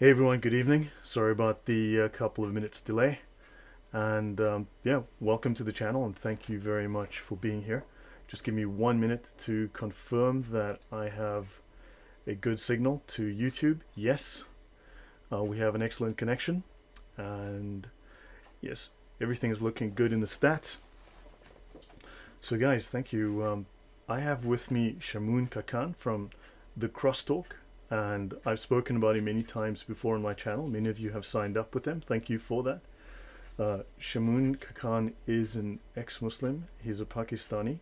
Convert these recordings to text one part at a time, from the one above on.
Hey everyone, good evening. Sorry about the couple of minutes delay. And yeah, welcome to the channel and thank you very much for being here. Just give me 1 minute to confirm that I have a good signal to YouTube. Yes, we have an excellent connection. And yes, everything is looking good in the stats. So guys, thank you. I have with me Shamoun Khaqan from the Crosstalk, and I've spoken about him many times before on my channel. Many of you have signed up with him. Thank you for that. Shamoun Khaqan is an ex-Muslim. He's a Pakistani,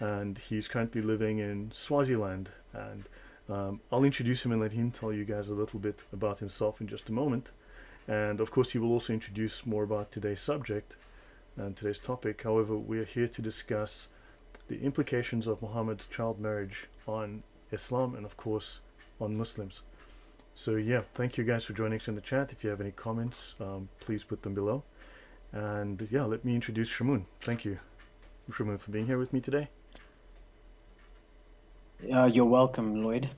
and he's currently living in Swaziland. And I'll introduce him and let him tell you guys a little bit about himself in just a moment. And of course, he will also introduce more about today's subject and today's topic. However, we're here to discuss the implications of Muhammad's child marriage on Islam and, of course, on Muslims. So yeah, thank you guys for joining us in the chat. If you have any comments, please put them below. And yeah, let me introduce Shamoun. Thank you, Shamoun, for being here with me today. You're welcome, Lloyd.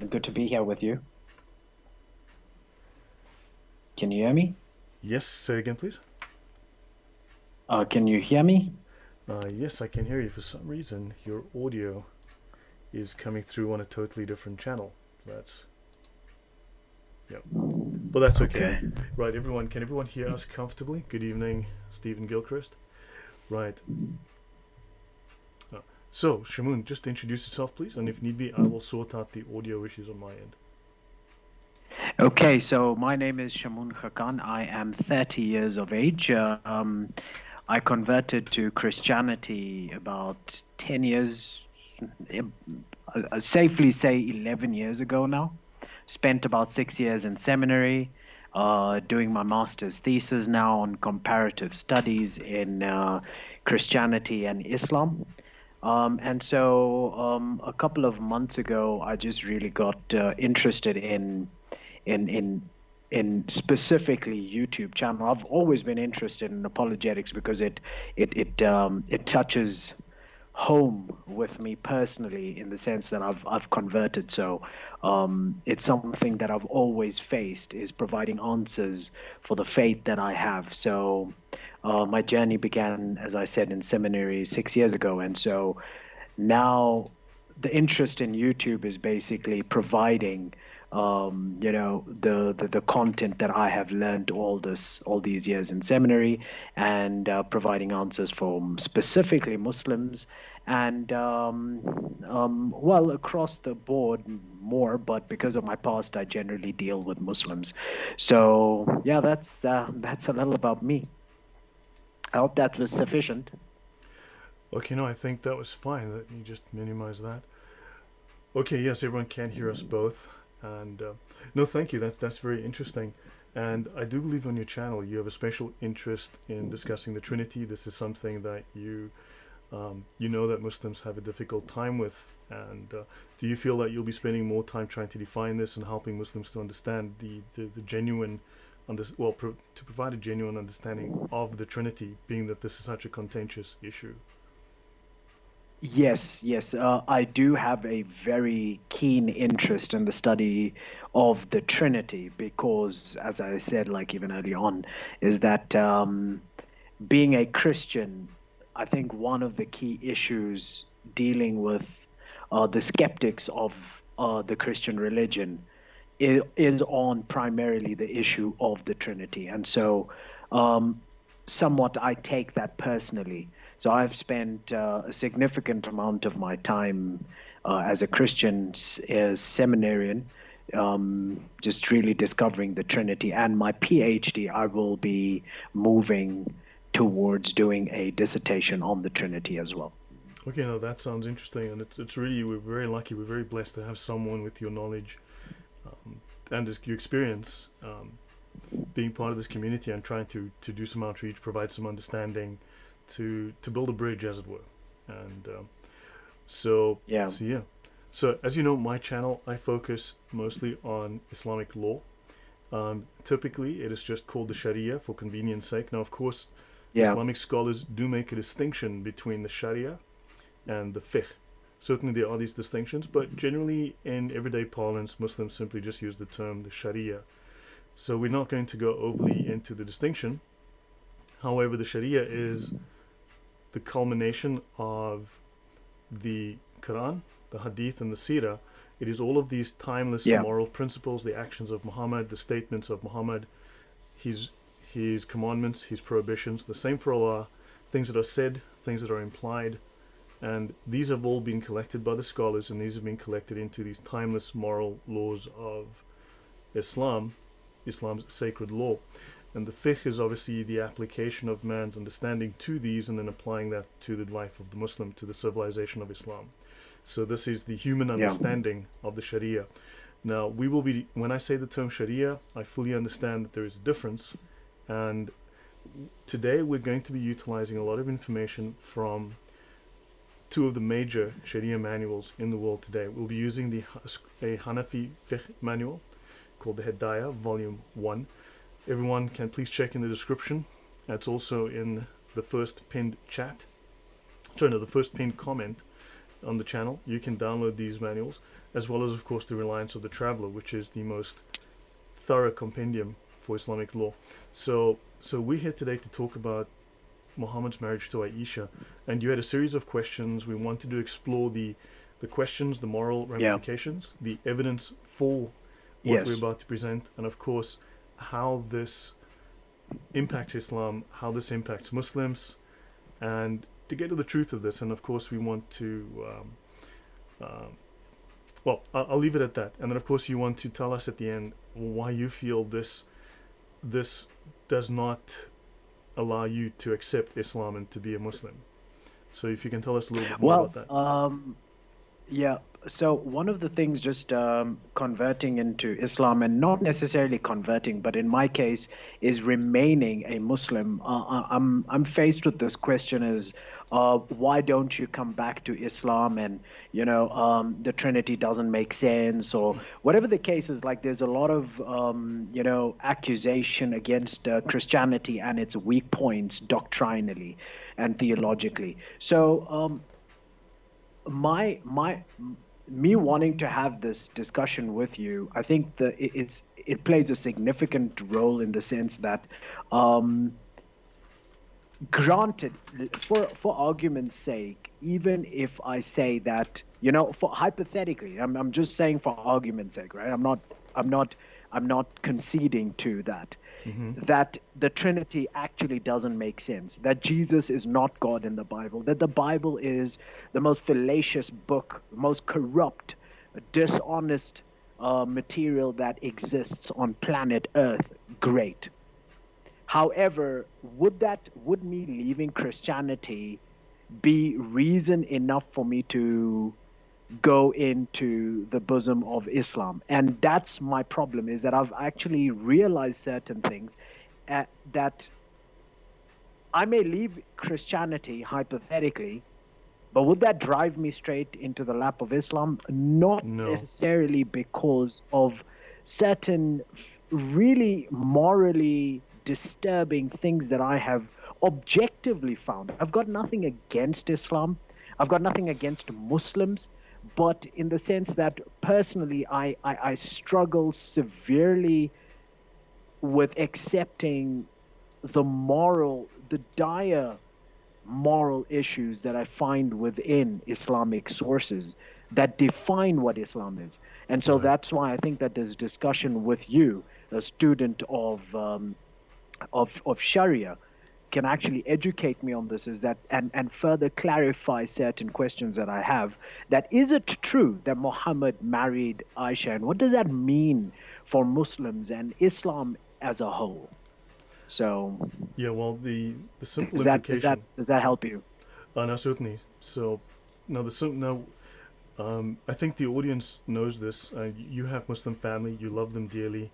Good to be here with you. Can you hear me? Yes, say again, please. Can you hear me? Yes, I can hear you. For some reason, your audio is coming through on a totally different channel. That's, yeah, but that's okay. Right, everyone, can everyone hear us comfortably? Good evening, Stephen Gilchrist. Right. So, Shamoun, just introduce yourself, please, and if need be, I will sort out the audio issues on my end. Okay, so my name is Shamoun Khaqan. I am 30 years of age. I converted to Christianity about 10 years, I'll safely say 11 years ago now. Spent about 6 years in seminary, doing my master's thesis now on comparative studies in Christianity and Islam. And so a couple of months ago, I just really got interested in in in specifically YouTube channel. I've always been interested in apologetics because it touches home with me personally in the sense that I've converted. So it's something that I've always faced is providing answers for the faith that I have. So my journey began, as I said, in seminary 6 years ago, and so now the interest in YouTube is basically providing the content that I have learned all these years in seminary, and providing answers from specifically Muslims and well, across the board more, but because of my past I generally deal with Muslims. So yeah, that's a little about me. I hope that was sufficient. Okay, no, I think that was fine. Let me just minimize that. Okay, yes, everyone can hear us both. And no, thank you. That's very interesting. And I do believe on your channel you have a special interest in discussing the Trinity. This is something that you know that Muslims have a difficult time with. And do you feel that you'll be spending more time trying to define this and helping Muslims to understand the genuine, to provide a genuine understanding of the Trinity, being that this is such a contentious issue? Yes, yes. I do have a very keen interest in the study of the Trinity because, as I said, like even early on, is that being a Christian, I think one of the key issues dealing with the skeptics of the Christian religion is on primarily the issue of the Trinity. And so, somewhat, I take that personally. So I've spent a significant amount of my time as a Christian seminarian, just really discovering the Trinity. And my PhD, I will be moving towards doing a dissertation on the Trinity as well. Okay, no, that sounds interesting, and it's really, we're very lucky, we're very blessed to have someone with your knowledge and your experience being part of this community and trying to do some outreach, provide some understanding, to build a bridge, as it were. And Yeah. so yeah. So as you know, my channel, I focus mostly on Islamic law. Typically, it is just called the Sharia for convenience sake. Now, of course, Yeah. Islamic scholars do make a distinction between the Sharia and the fiqh. Certainly, there are these distinctions, but generally, in everyday parlance, Muslims simply just use the term the Sharia. So we're not going to go overly into the distinction. However, the Sharia is the culmination of the Quran, the Hadith, and the Sirah. It is all of these timeless Yeah. moral principles, the actions of Muhammad, the statements of Muhammad, his commandments, his prohibitions, the same for Allah, things that are said, things that are implied, and these have all been collected by the scholars, and these have been collected into these timeless moral laws of Islam, Islam's sacred law. And the fiqh is obviously the application of man's understanding to these and then applying that to the life of the Muslim, to the civilization of Islam. So this is the human Yeah. understanding of the Sharia. Now, we will be, when I say the term Sharia, I fully understand that there is a difference. And today we're going to be utilizing a lot of information from two of the major Sharia manuals in the world today. We'll be using a Hanafi fiqh manual called the Hidayah, Volume 1. Everyone can please check in the description. That's also in the first pinned chat. Sorry, no, the first pinned comment on the channel. You can download these manuals, as well as, of course, the Reliance of the Traveler, which is the most thorough compendium for Islamic law. So we're here today to talk about Muhammad's marriage to Aisha, and you had a series of questions. We wanted to explore the questions, the moral ramifications, the evidence for what Yes. we're about to present, and of course how this impacts Islam, how this impacts Muslims, and to get to the truth of this. And of course we want to well, I'll leave it at that. And then of course you want to tell us at the end why you feel this does not allow you to accept Islam and to be a Muslim. So if you can tell us a little bit more about that. Yeah. So one of the things, just converting into Islam, and not necessarily converting, but in my case, is remaining a Muslim. I'm faced with this question: is why don't you come back to Islam? And the Trinity doesn't make sense, or whatever the case is. Like, there's a lot of accusation against Christianity and its weak points doctrinally and theologically. So me wanting to have this discussion with you, I think that it plays a significant role in the sense that, granted, for argument's sake, even if I say that, for hypothetically, I'm just saying for argument's sake, right? I'm not conceding to that. That the Trinity actually doesn't make sense, that Jesus is not God in the Bible, that the Bible is the most fallacious book, most corrupt, dishonest material that exists on planet Earth. Great. However, would me leaving Christianity be reason enough for me to go into the bosom of Islam? And that's my problem, is that I've actually realized certain things that I may leave Christianity hypothetically, but would that drive me straight into the lap of Islam? Not No. necessarily, because of certain really morally disturbing things that I have objectively found. I've got nothing against Islam. I've got nothing against Muslims. But in the sense that personally, I struggle severely with accepting the dire moral issues that I find within Islamic sources that define what Islam is. And so that's why I think that this discussion with you, a student of Sharia, can actually educate me on this, is that and further clarify certain questions that I have. That, is it true that Muhammad married Aisha, and what does that mean for Muslims and Islam as a whole? So Yeah, well, the simple does implication. does that help you? No, certainly. So now I think the audience knows this. You have Muslim family. You love them dearly.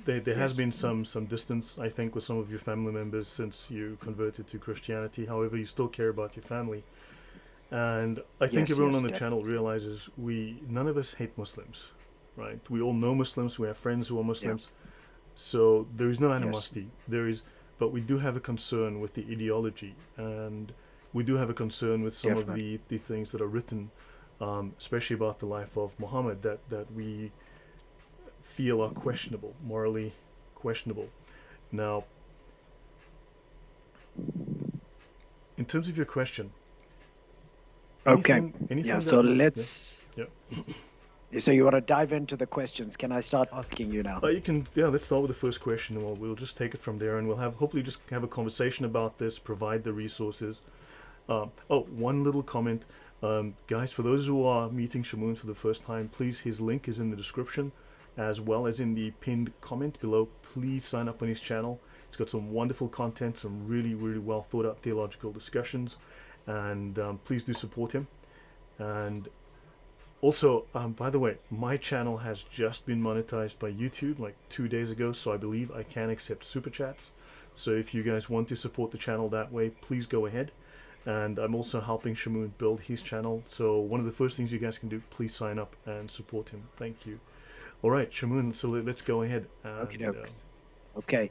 There has been some distance, I think, with some of your family members since you converted to Christianity. However, you still care about your family, and I think everyone on the channel realizes none of us hate Muslims, right? We all know Muslims. We have friends who are Muslims, so there is no animosity. But we do have a concern with the ideology, and we do have a concern with some of the things that are written, especially about the life of Muhammad, that we feel are questionable, morally questionable. Now, in terms of your question, Okay. Yeah. anything So that will, let's. yeah. So you want to dive into the questions? Can I start asking you now? You can, yeah. Let's start with the first question, and we'll just take it from there, and we'll have hopefully just have a conversation about this, provide the resources. One little comment, guys. For those who are meeting Shamoun for the first time, please, his link is in the description, as well as in the pinned comment below. Please sign up on his channel. He's got some wonderful content, some really, really well thought out theological discussions, and please do support him. And also, by the way, my channel has just been monetized by YouTube like 2 days ago, so I believe I can accept super chats. So if you guys want to support the channel that way, please go ahead. And I'm also helping Shamoun build his channel. So one of the first things you guys can do, please sign up and support him. Thank you. All right, Shamoun, so let's go ahead. And, okay.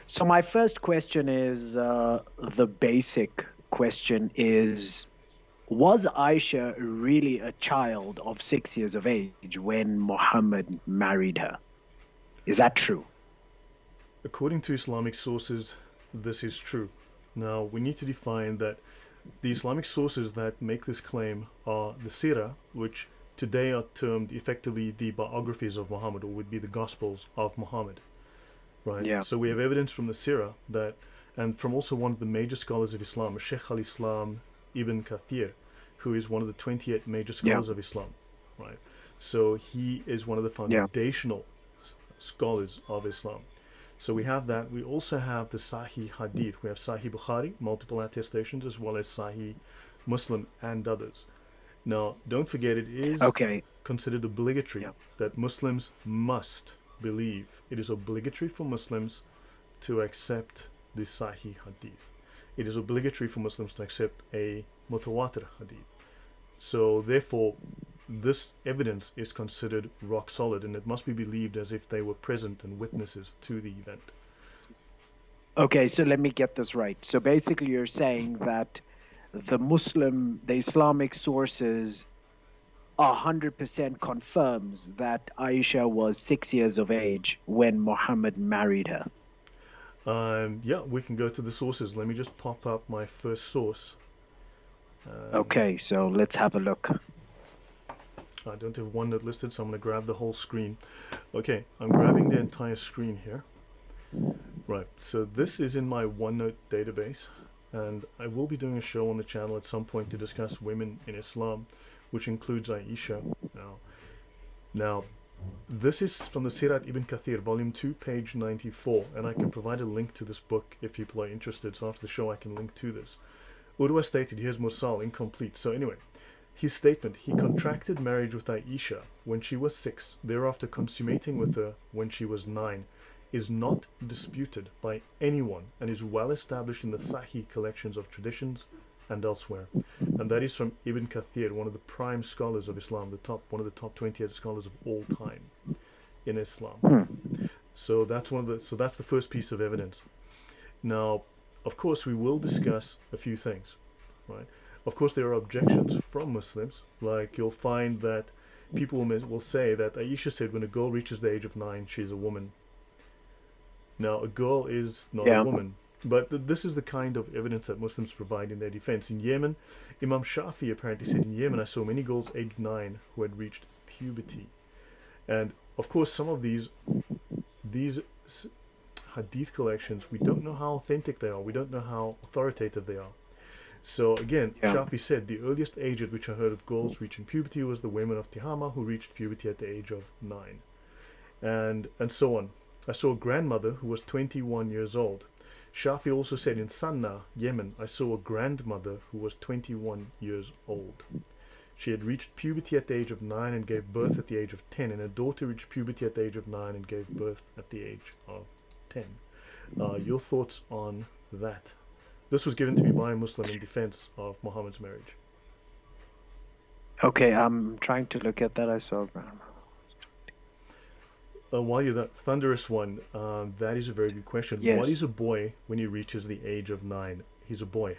So my first question is the basic question is, was Aisha really a child of 6 years of age when Muhammad married her? Is that true? According to Islamic sources, this is true. Now, we need to define that the Islamic sources that make this claim are the Sirah, which today are termed effectively the biographies of Muhammad, or would be the Gospels of Muhammad. Right? Yeah. So we have evidence from the Sirah that, and from also one of the major scholars of Islam, Sheikh al-Islam Ibn Kathir, who is one of the 28 major scholars of Islam. Right? So he is one of the foundational scholars of Islam. So we have that. We also have the Sahih Hadith. We have Sahih Bukhari, multiple attestations, as well as Sahih Muslim and others. Now, don't forget, it is considered obligatory that Muslims must believe. It is obligatory for Muslims to accept the Sahih Hadith. It is obligatory for Muslims to accept a Mutawatir Hadith. So therefore, this evidence is considered rock solid, and it must be believed as if they were present and witnesses to the event. Okay, so let me get this right. So basically you're saying that the Islamic sources 100% confirms that Aisha was 6 years of age when Muhammad married her. Yeah, we can go to the sources. Let me just pop up my first source. Okay, so let's have a look. I don't have OneNote listed, so I'm going to grab the whole screen. Okay, I'm grabbing the entire screen here. Right, so this is in my OneNote database, and I will be doing a show on the channel at some point to discuss women in Islam, which includes Aisha. Now, this is from the Sirat Ibn Kathir, volume 2, page 94, and I can provide a link to this book if people are interested, so after the show I can link to this. Urwa stated, here's Mursal, incomplete. So anyway, his statement, he contracted marriage with Aisha when she was 6, thereafter consummating with her when she was 9, is not disputed by anyone and is well established in the Sahih collections of traditions and elsewhere. And that is from Ibn Kathir, one of the prime scholars of Islam, one of the top 28 scholars of all time in Islam. So that's that's the first piece of evidence. Now, of course, we will discuss a few things, right? Of course, there are objections from Muslims, like you'll find that people will say that Aisha said when a girl reaches the age of 9, she's a woman. Now, a girl is not a woman, but this is the kind of evidence that Muslims provide in their defense. In Yemen, Imam Shafi apparently said, in Yemen, I saw many girls aged 9 who had reached puberty. And of course, some of these hadith collections, we don't know how authentic they are. We don't know how authoritative they are. So again, Shafi said, the earliest age at which I heard of girls reaching puberty was the women of Tihama who reached puberty at the age of 9. And so on. I saw a grandmother who was 21 years old. Shafi also said in Sannah, Yemen, I saw a grandmother who was 21 years old. She had reached puberty at the age of 9 and gave birth at the age of 10, and her daughter reached puberty at the age of 9 and gave birth at the age of 10. Your thoughts on that? This was given to me by a Muslim in defense of Muhammad's marriage. Okay, I'm trying to look at that. I saw. While you're that thunderous one, that is a very good question. Yes. What is a boy when he reaches the age of 9? He's a boy.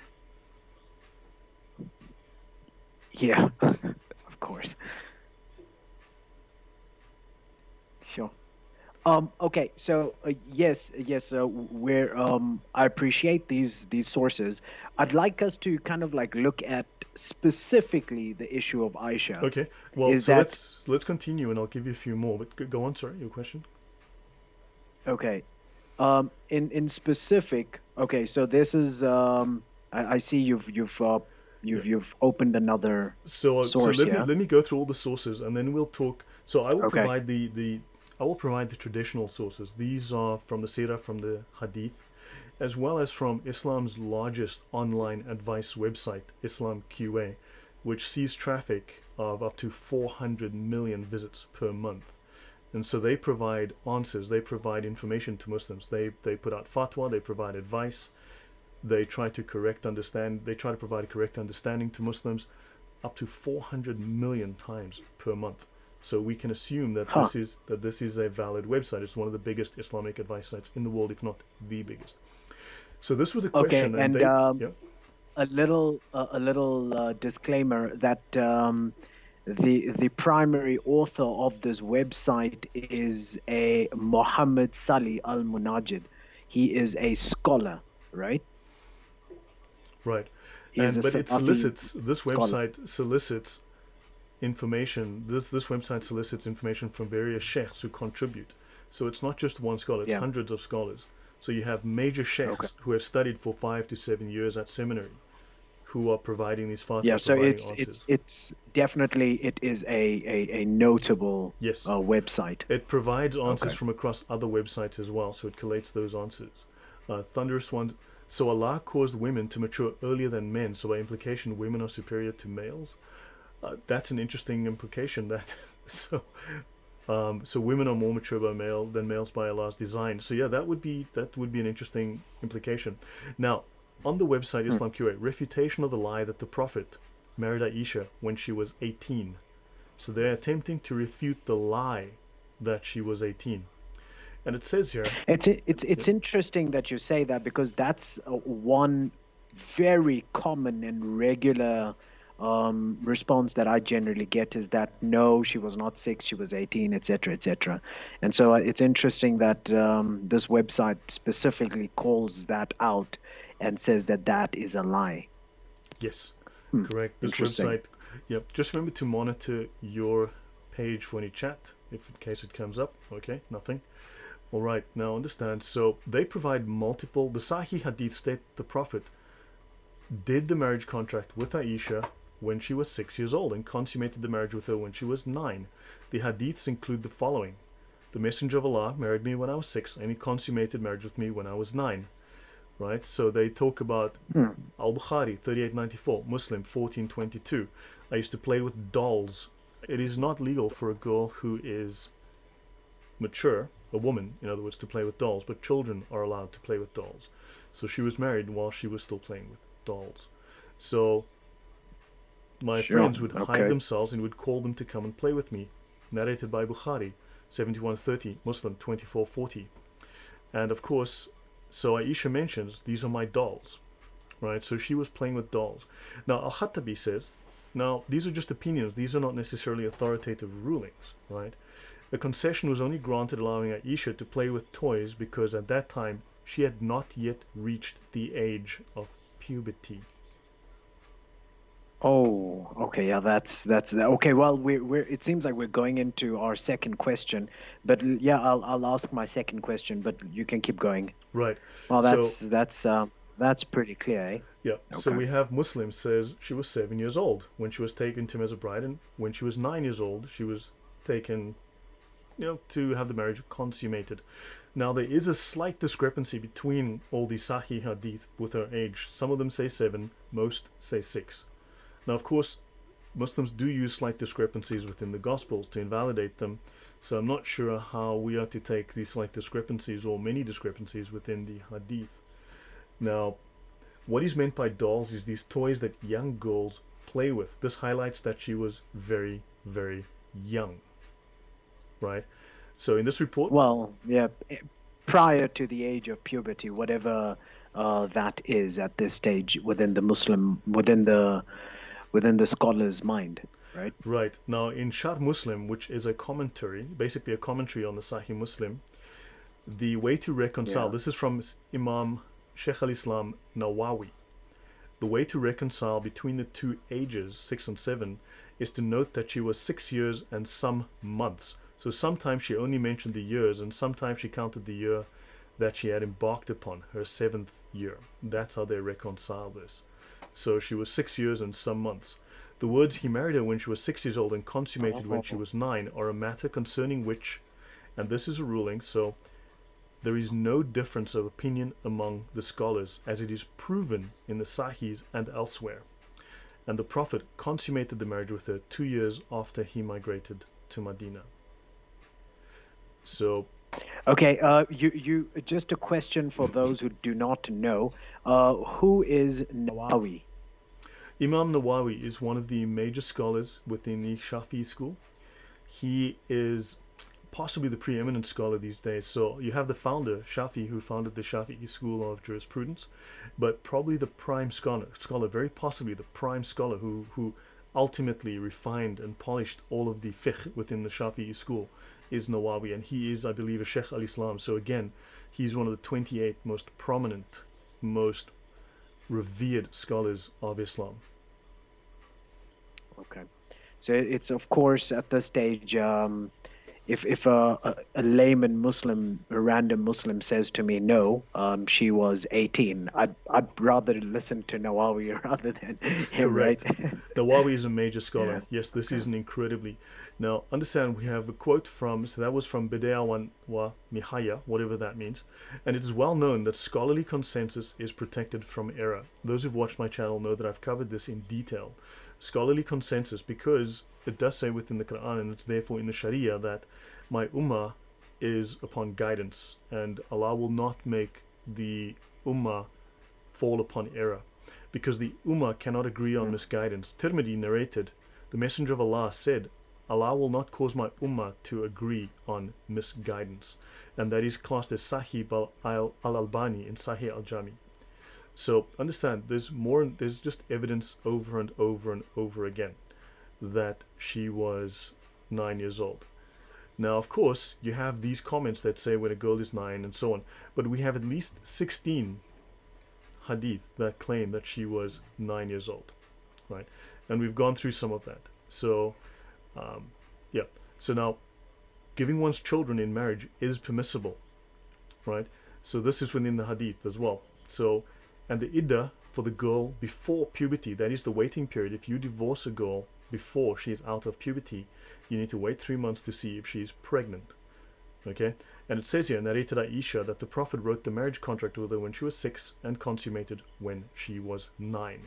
Yeah, of course. Sure. Okay, so yes, we're I appreciate these sources. I'd like us to kind of like look at specifically the issue of Aisha. Okay. Well, Is so that let's continue, and I'll give you a few more. But go on. Sorry, your question. okay? In specific, okay, so this is I see Yeah. you've opened another So source here. let me go through all the sources, and then we'll talk. So I will Okay, provide the I will provide the traditional sources. These are from the Sirah, from the Hadith, as well as from Islam's largest online advice website, Islam QA, which sees traffic of up to 400 million visits per month. And so they provide answers, they provide information to Muslims. They put out fatwa, they provide advice, they try to provide a correct understanding to Muslims up to 400 million times per month. So we can assume that huh? this is a valid website. It's one of the biggest Islamic advice sites in the world, if not the biggest. So this was a Okay, question, and and they yeah. a little disclaimer that the primary author of this website is a Mohammed Salih Al Munajid. He is a scholar, right? Right. He is And a but it Salafi solicits this scholar. website solicits information. This website solicits information from various sheikhs who contribute. So it's not just one scholar; it's Yeah. hundreds of scholars. So you have major Okay. sheikhs who have studied for 5 to 7 years at seminary, who are providing these Yeah. fatwa, So providing it's answers. it's definitely it is a notable Yes, website. it provides answers Okay. from across other websites as well. So it collates those answers. Thunderous ones. So Allah caused women to mature earlier than men. So by implication, women are superior to males. That's an interesting implication. That so so women are more mature by male than males by Allah's design. So yeah, that would be an interesting implication. Now, on the website Hmm. Islam QA, refutation of the lie that the Prophet married Aisha when she was 18. So they're attempting to refute the lie that she was 18. And it says here, It's interesting that you say that because that's one very common and regular response that I generally get is that no, she was not six, she was 18, etc., etc. And so it's interesting that this website specifically calls that out and says that that is a lie. yes, Hmm, correct. This interesting. website, yep. Just remember to monitor your page for any chat, if in case it comes up. Okay, nothing. All right, now understand. So they provide multiple. The Sahih Hadith state the Prophet did the marriage contract with Aisha when she was 6 years old and consummated the marriage with her when she was 9. The Hadiths include the following: the Messenger of Allah married me when I was 6, and he consummated marriage with me when I was 9. Right? So they talk about Hmm. Al Bukhari 3894, Muslim 1422. I used to play with dolls. It is not legal for a girl who is mature, a woman, in other words, to play with dolls, but children are allowed to play with dolls. So she was married while she was still playing with dolls. So my Sure. friends would hide Okay. themselves and would call them to come and play with me. Narrated by Bukhari, 7130, Muslim 2440. And of course, so Aisha mentions, these are my dolls, right? So she was playing with dolls. Now, Al Khattabi says, now these are just opinions, these are not necessarily authoritative rulings, right? The concession was only granted allowing Aisha to play with toys because at that time she had not yet reached the age of puberty. Oh, okay. Yeah, that's okay. Well, we're it seems like we're going into our second question, but yeah, I'll ask my second question, but you can keep going. Right. Well, So that's pretty clear, eh? yeah. So Okay. we have Muslim says she was 7 years old when she was taken to him as a bride, and when she was 9 years old, she was taken, to have the marriage consummated. Now there is a slight discrepancy between all the Sahih Hadith with her age. Some of them say 7, most say 6. Now, of course, Muslims do use slight discrepancies within the Gospels to invalidate them, so I'm not sure how we are to take these slight discrepancies or many discrepancies within the Hadith. Now, what is meant by dolls is these toys that young girls play with. This highlights that she was very, very young, right? So in this report, Well, yeah, prior to the age of puberty, whatever that is at this stage within the within the scholar's mind, right? right now in Shar Muslim, which is a commentary, basically a commentary on the Sahih Muslim, The way to reconcile, Yeah. this is from Imam Sheikh al-Islam Nawawi. The way to reconcile between the two ages, 6 and 7, is to note that she was 6 years and some months. So sometimes she only mentioned the years, and sometimes she counted the year that she had embarked upon, her 7th year. That's how they reconcile this. So she was 6 years and some months. The words he married her when she was 6 years old and consummated when she Oh. was 9 are a matter concerning which, and this is a ruling, so there is no difference of opinion among the scholars, as it is proven in the sahihs and elsewhere. And the Prophet consummated the marriage with her 2 years after he migrated to Medina. So, Okay, you just a question for those who do not know. Who is Nawawi? Imam Nawawi is one of the major scholars within the Shafi'i school. He is possibly the preeminent scholar these days. So you have the founder, Shafi, who founded the Shafi'i school of jurisprudence, but probably the prime scholar, very possibly the prime scholar who ultimately refined and polished all of the fiqh within the Shafi'i school is Nawawi, and he is, I believe, a Sheikh al-Islam. So again, he's one of the 28 most prominent, most revered scholars of Islam. Okay, so it's of course at this stage. If a layman Muslim, a random Muslim says to me, no, she was 18, I'd rather listen to Nawawi rather than him, right? Correct. Nawawi is a major scholar. Yeah. Yes, this Okay. is an incredibly. Now, understand we have a quote from, so that was from Bidaya wa Nihaya, whatever that means. And it is well known that scholarly consensus is protected from error. Those who've watched my channel know that I've covered this in detail. Scholarly consensus, because it does say within the Quran, and it's therefore in the Sharia, that my ummah is upon guidance, and Allah will not make the ummah fall upon error, because the ummah cannot agree on misguidance. Tirmidhi narrated, the Messenger of Allah said, Allah will not cause my ummah to agree on misguidance. And that is classed as Sahih al-Albani in Sahih al-Jami. So understand, there's just evidence over and over and over again that she was 9 years old. Now, of course, you have these comments that say when a girl is 9 and so on, but we have at least 16 hadith that claim that she was 9 years old, right? And we've gone through some of that. So, yeah. So now, giving one's children in marriage is permissible, right? So this is within the hadith as well. So, and the iddah for the girl before puberty, that is the waiting period. If you divorce a girl before she is out of puberty, you need to wait 3 months to see if she is pregnant. Okay? And it says here, narrated Aisha, that the Prophet wrote the marriage contract with her when she was 6 and consummated when she was 9.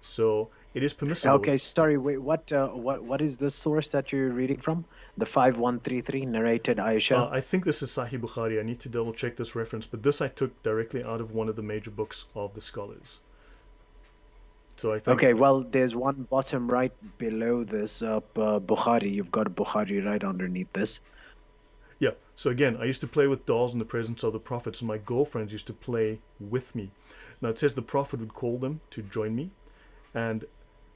So it is permissible. Okay, sorry, wait, what is the source that you're reading from? The 5133 narrated Aisha? I think this is Sahih Bukhari. I need to double check this reference, but this I took directly out of one of the major books of the scholars. So I think. Okay, well, there's one bottom right below this, Bukhari. You've got Bukhari right underneath this. Yeah, so again, I used to play with dolls in the presence of the Prophet, so my girlfriends used to play with me. Now it says the Prophet would call them to join me, and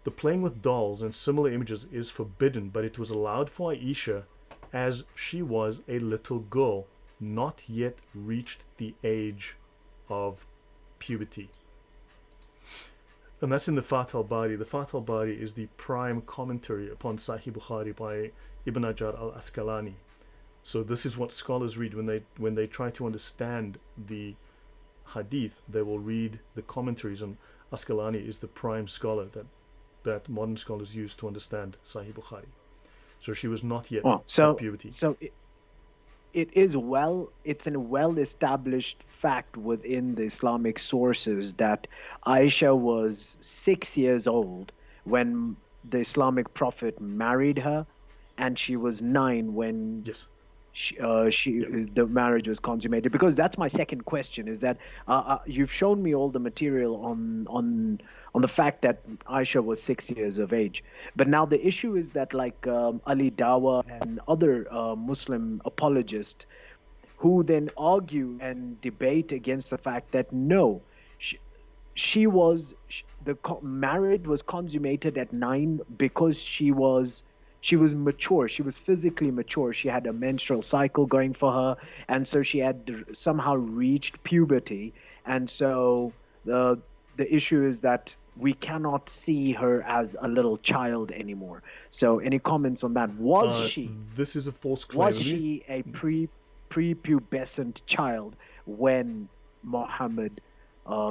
the playing with dolls and similar images is forbidden, but it was allowed for Aisha as she was a little girl, not yet reached the age of puberty. And that's in the Fath al-Bari. The Fath al-Bari is the prime commentary upon Sahih Bukhari by Ibn Hajar al-Asqalani. So this is what scholars read when they try to understand the hadith. They will read the commentaries, and Asqalani is the prime scholar that modern scholars use to understand Sahih Bukhari. So she was not yet at puberty. So it's a well-established fact within the Islamic sources that Aisha was 6 years old when the Islamic Prophet married her, and she was 9 when Yes. the marriage was consummated. Because that's my second question, is that you've shown me all the material on the fact that Aisha was 6 years of age, but now the issue is that, like, Ali Dawa and other Muslim apologists who then argue and debate against the fact that no, the marriage was consummated at 9 because she was she was mature. She was physically mature. She had a menstrual cycle going for her, and so she had somehow reached puberty. And so the issue is that we cannot see her as a little child anymore. So, any comments on that? This is a false claim. Was she a prepubescent child when Mohammed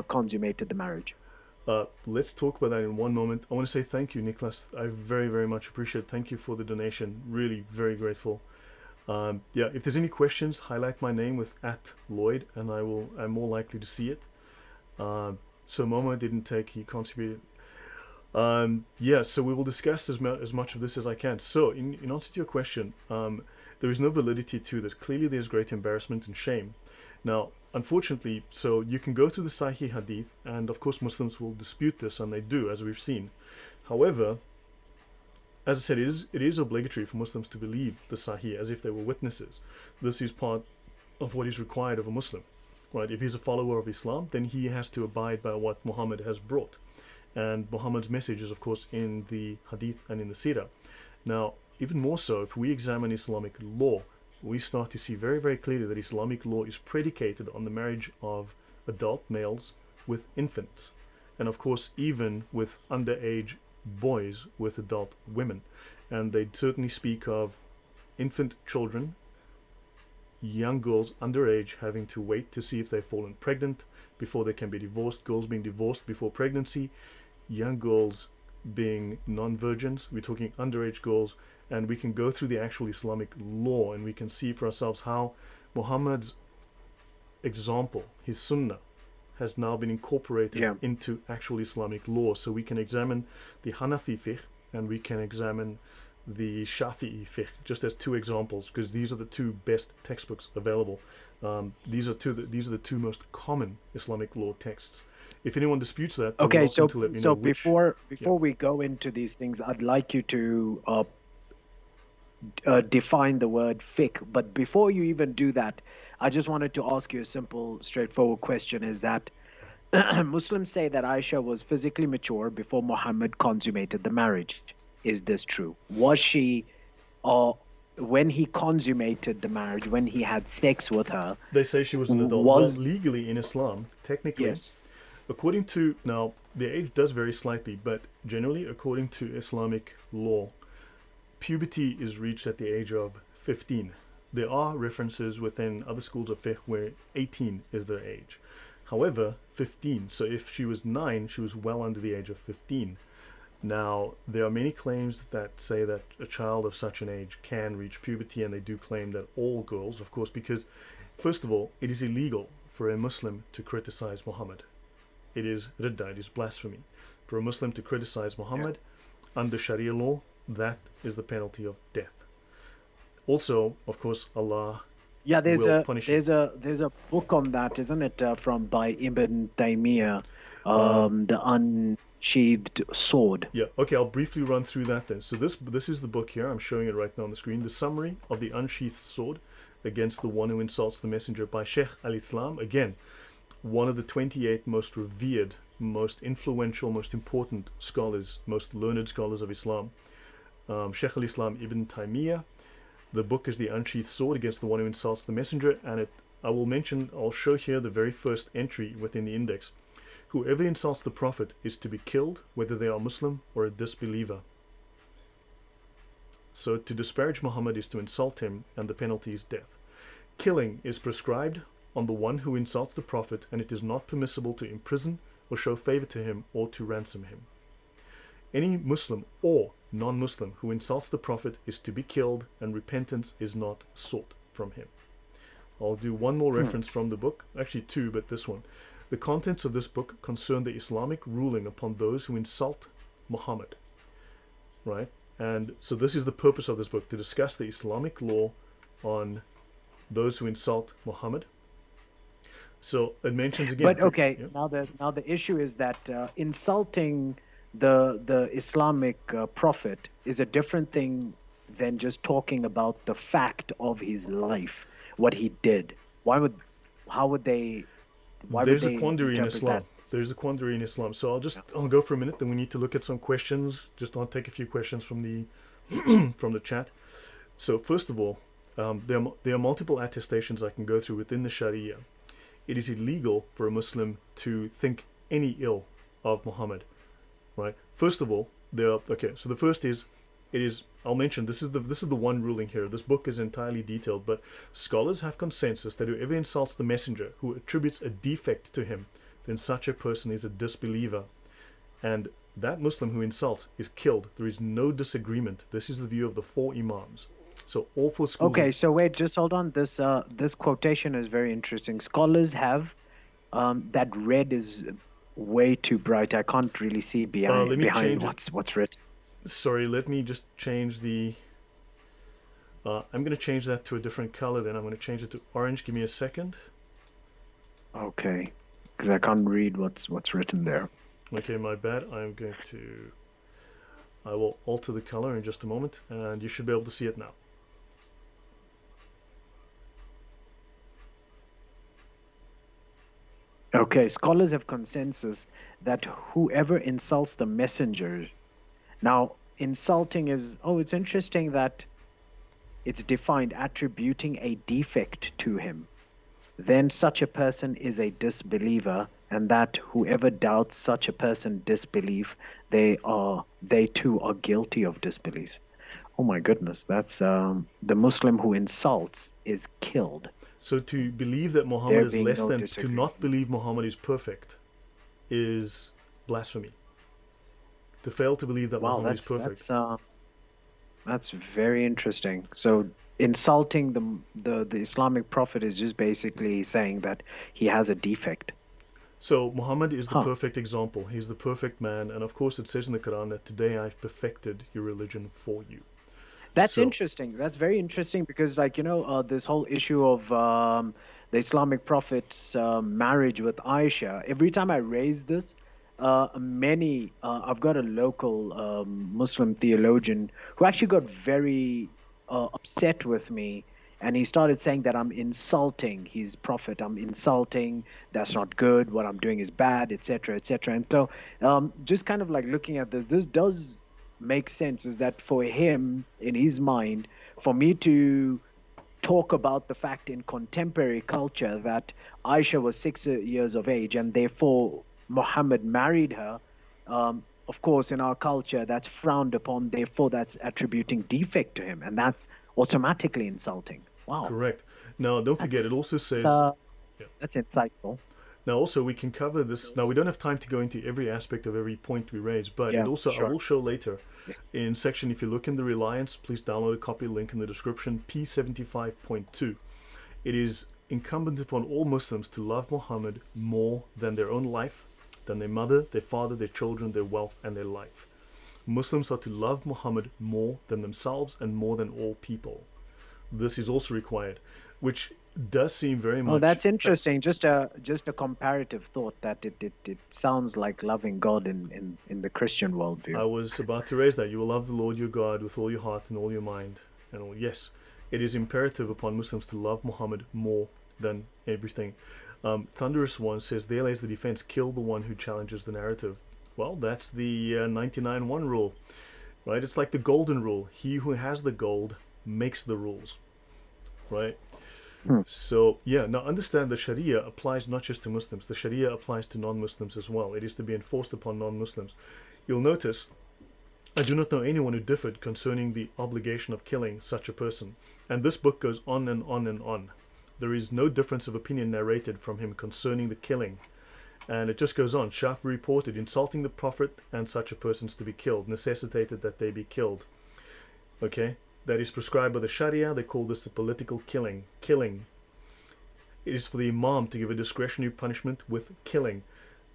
consummated the marriage? Let's talk about that in one moment. I want to say thank you, Nicholas. I very, very much appreciate it. Thank you for the donation. Really, very grateful. Yeah, if there's any questions, highlight my name with @Lloyd, and I'm more likely to see it. So Momo didn't take, he contributed. Yeah, so we will discuss as much of this as I can. So, in answer to your question, there is no validity to this. Clearly, there's great embarrassment and shame. Now, unfortunately, so you can go through the Sahih Hadith, and of course Muslims will dispute this, and they do, as we've seen. However, as I said, it is obligatory for Muslims to believe the Sahih as if they were witnesses. This is part of what is required of a Muslim. Right? If he's a follower of Islam, then he has to abide by what Muhammad has brought. And Muhammad's message is, of course, in the Hadith and in the Sirah. Now, even more so, if we examine Islamic law, we start to see very, very clearly that Islamic law is predicated on the marriage of adult males with infants. And of course, even with underage boys with adult women. And they certainly speak of infant children, young girls underage having to wait to see if they've fallen pregnant before they can be divorced, girls being divorced before pregnancy, young girls being non-virgins. We're talking underage girls, and we can go through the actual Islamic law and we can see for ourselves how Muhammad's example, his sunnah, has now been incorporated into actual Islamic law. So we can examine the Hanafi fiqh and we can examine the Shafi'i fiqh, just as two examples, because these are the two best textbooks available. These are the two most common Islamic law texts. If anyone disputes that, okay, so to let me know before we go into these things, I'd like you to define the word fiqh. But before you even do that, I just wanted to ask you a simple, straightforward question: is that Muslims say that Aisha was physically mature before Muhammad consummated the marriage. Is this true? Was she, when he consummated the marriage, when he had sex with her? They say she was an adult. Well, legally in Islam, technically, yes. According to, now the age does vary slightly, but generally according to Islamic law, puberty is reached at the age of 15. There are references within other schools of fiqh where 18 is their age. However, 15, so if she was 9, she was well under the age of 15. Now, there are many claims that say that a child of such an age can reach puberty, and they do claim that all girls, of course, because, first of all, it is illegal for a Muslim to criticize Muhammad. It is ridda, it is blasphemy. For a Muslim to criticize Muhammad, under Sharia law, that is the penalty of death. Also, of course, Allah will punish you. There's a book on that, isn't it, by Ibn Taymiyyah, the Unsheathed Sword. Yeah, okay, I'll briefly run through that then. So this is the book here, I'm showing it right now on the screen, the summary of the Unsheathed Sword against the one who insults the messenger by Sheikh al-Islam. Again, one of the 28 most revered, most influential, most important scholars, most learned scholars of Islam. Sheikh al-Islam Ibn Taymiyyah. The book is the Unsheathed Sword against the one who insults the messenger, and I'll show here the very first entry within the index. Whoever insults the Prophet is to be killed, whether they are Muslim or a disbeliever. So to disparage Muhammad is to insult him, and the penalty is death. Killing is prescribed on the one who insults the Prophet, and it is not permissible to imprison or show favor to him or to ransom him. Any Muslim or non-Muslim who insults the Prophet is to be killed, and repentance is not sought from him. I'll do one more reference from the book, actually two, but this one. The contents of this book concern the Islamic ruling upon those who insult Muhammad. Right? And so this is the purpose of this book, to discuss the Islamic law on those who insult Muhammad. So it mentions again. But okay, now the issue is that insulting the Islamic prophet is a different thing than just talking about the fact of his life, what he did. There's a quandary in Islam. There's a quandary in Islam. So I'll go for a minute, then we need to look at some questions. I'll take a few questions from from the chat. So first of all, there are multiple attestations I can go through within the Sharia. It is illegal for a Muslim to think any ill of Muhammad, right? First of all, okay. So the first is, it is. I'll mention this is the one ruling here. This book is entirely detailed, but scholars have consensus that whoever insults the messenger, who attributes a defect to him, then such a person is a disbeliever, and that Muslim who insults is killed. There is no disagreement. This is the view of the four imams. So all four schools. Okay, so wait, just hold on. This quotation is very interesting. Scholars have that red is way too bright. I can't really see behind what's written. Sorry, let me just change the. I'm going to change that to a different color. Then I'm going to change it to orange. Give me a second. Okay, because I can't read what's written there. Okay, my bad. I'm going to. I will alter the color in just a moment, and you should be able to see it now. Okay, scholars have consensus that whoever insults the messenger. Now, insulting is, it's interesting that it's defined attributing a defect to him. Then such a person is a disbeliever, and that whoever doubts such a person disbelief, they too are guilty of disbelief. Oh my goodness, that's the Muslim who insults is killed. So to believe that Muhammad is less than, to not believe Muhammad is perfect, is blasphemy. To fail to believe that Muhammad is perfect. That's very interesting. So insulting the Islamic prophet is just basically saying that he has a defect. So Muhammad is the perfect example. He's the perfect man, and of course it says in the Quran that today I've perfected your religion for you. That's interesting. That's very interesting because, this whole issue of the Islamic prophet's marriage with Aisha. Every time I raise this, I've got a local Muslim theologian who actually got very upset with me, and he started saying that I'm insulting his prophet. I'm insulting. That's not good. What I'm doing is bad, etc., etc. And so, just kind of like looking at this does make sense. Is that for him, in his mind, for me to talk about the fact in contemporary culture that Aisha was 6 years of age and therefore Muhammad married her, of course, in our culture, that's frowned upon. Therefore, that's attributing defect to him, and that's automatically insulting. Wow. Correct. Now, don't forget, it also says... yes. That's insightful. Now, also, we can cover this... Now, we don't have time to go into every aspect of every point we raise, but it also, I will show later in section, if you look in the Reliance, please download a copy, link in the description, P75.2. It is incumbent upon all Muslims to love Muhammad more than their own life, than their mother, their father, their children, their wealth, and their life. Muslims are to love Muhammad more than themselves and more than all people. This is also required, which does seem very much... Oh, that's interesting. Just a comparative thought that it sounds like loving God in the Christian worldview. I was about to raise that. You will love the Lord your God with all your heart and all your mind. And all. Yes, it is imperative upon Muslims to love Muhammad more than everything. Thunderous One says, there lays the defense, kill the one who challenges the narrative. Well, that's the 99-1 rule, right? It's like the golden rule. He who has the gold makes the rules, right? So, yeah, now understand the Sharia applies not just to Muslims. The Sharia applies to non-Muslims as well. It is to be enforced upon non-Muslims. You'll notice, I do not know anyone who differed concerning the obligation of killing such a person. And this book goes on and on and on. There is no difference of opinion narrated from him concerning the killing. And it just goes on. Shafi reported, insulting the Prophet and such a person's to be killed, necessitated that they be killed. Okay? That is prescribed by the Sharia. They call this a political killing. Killing. It is for the Imam to give a discretionary punishment with killing.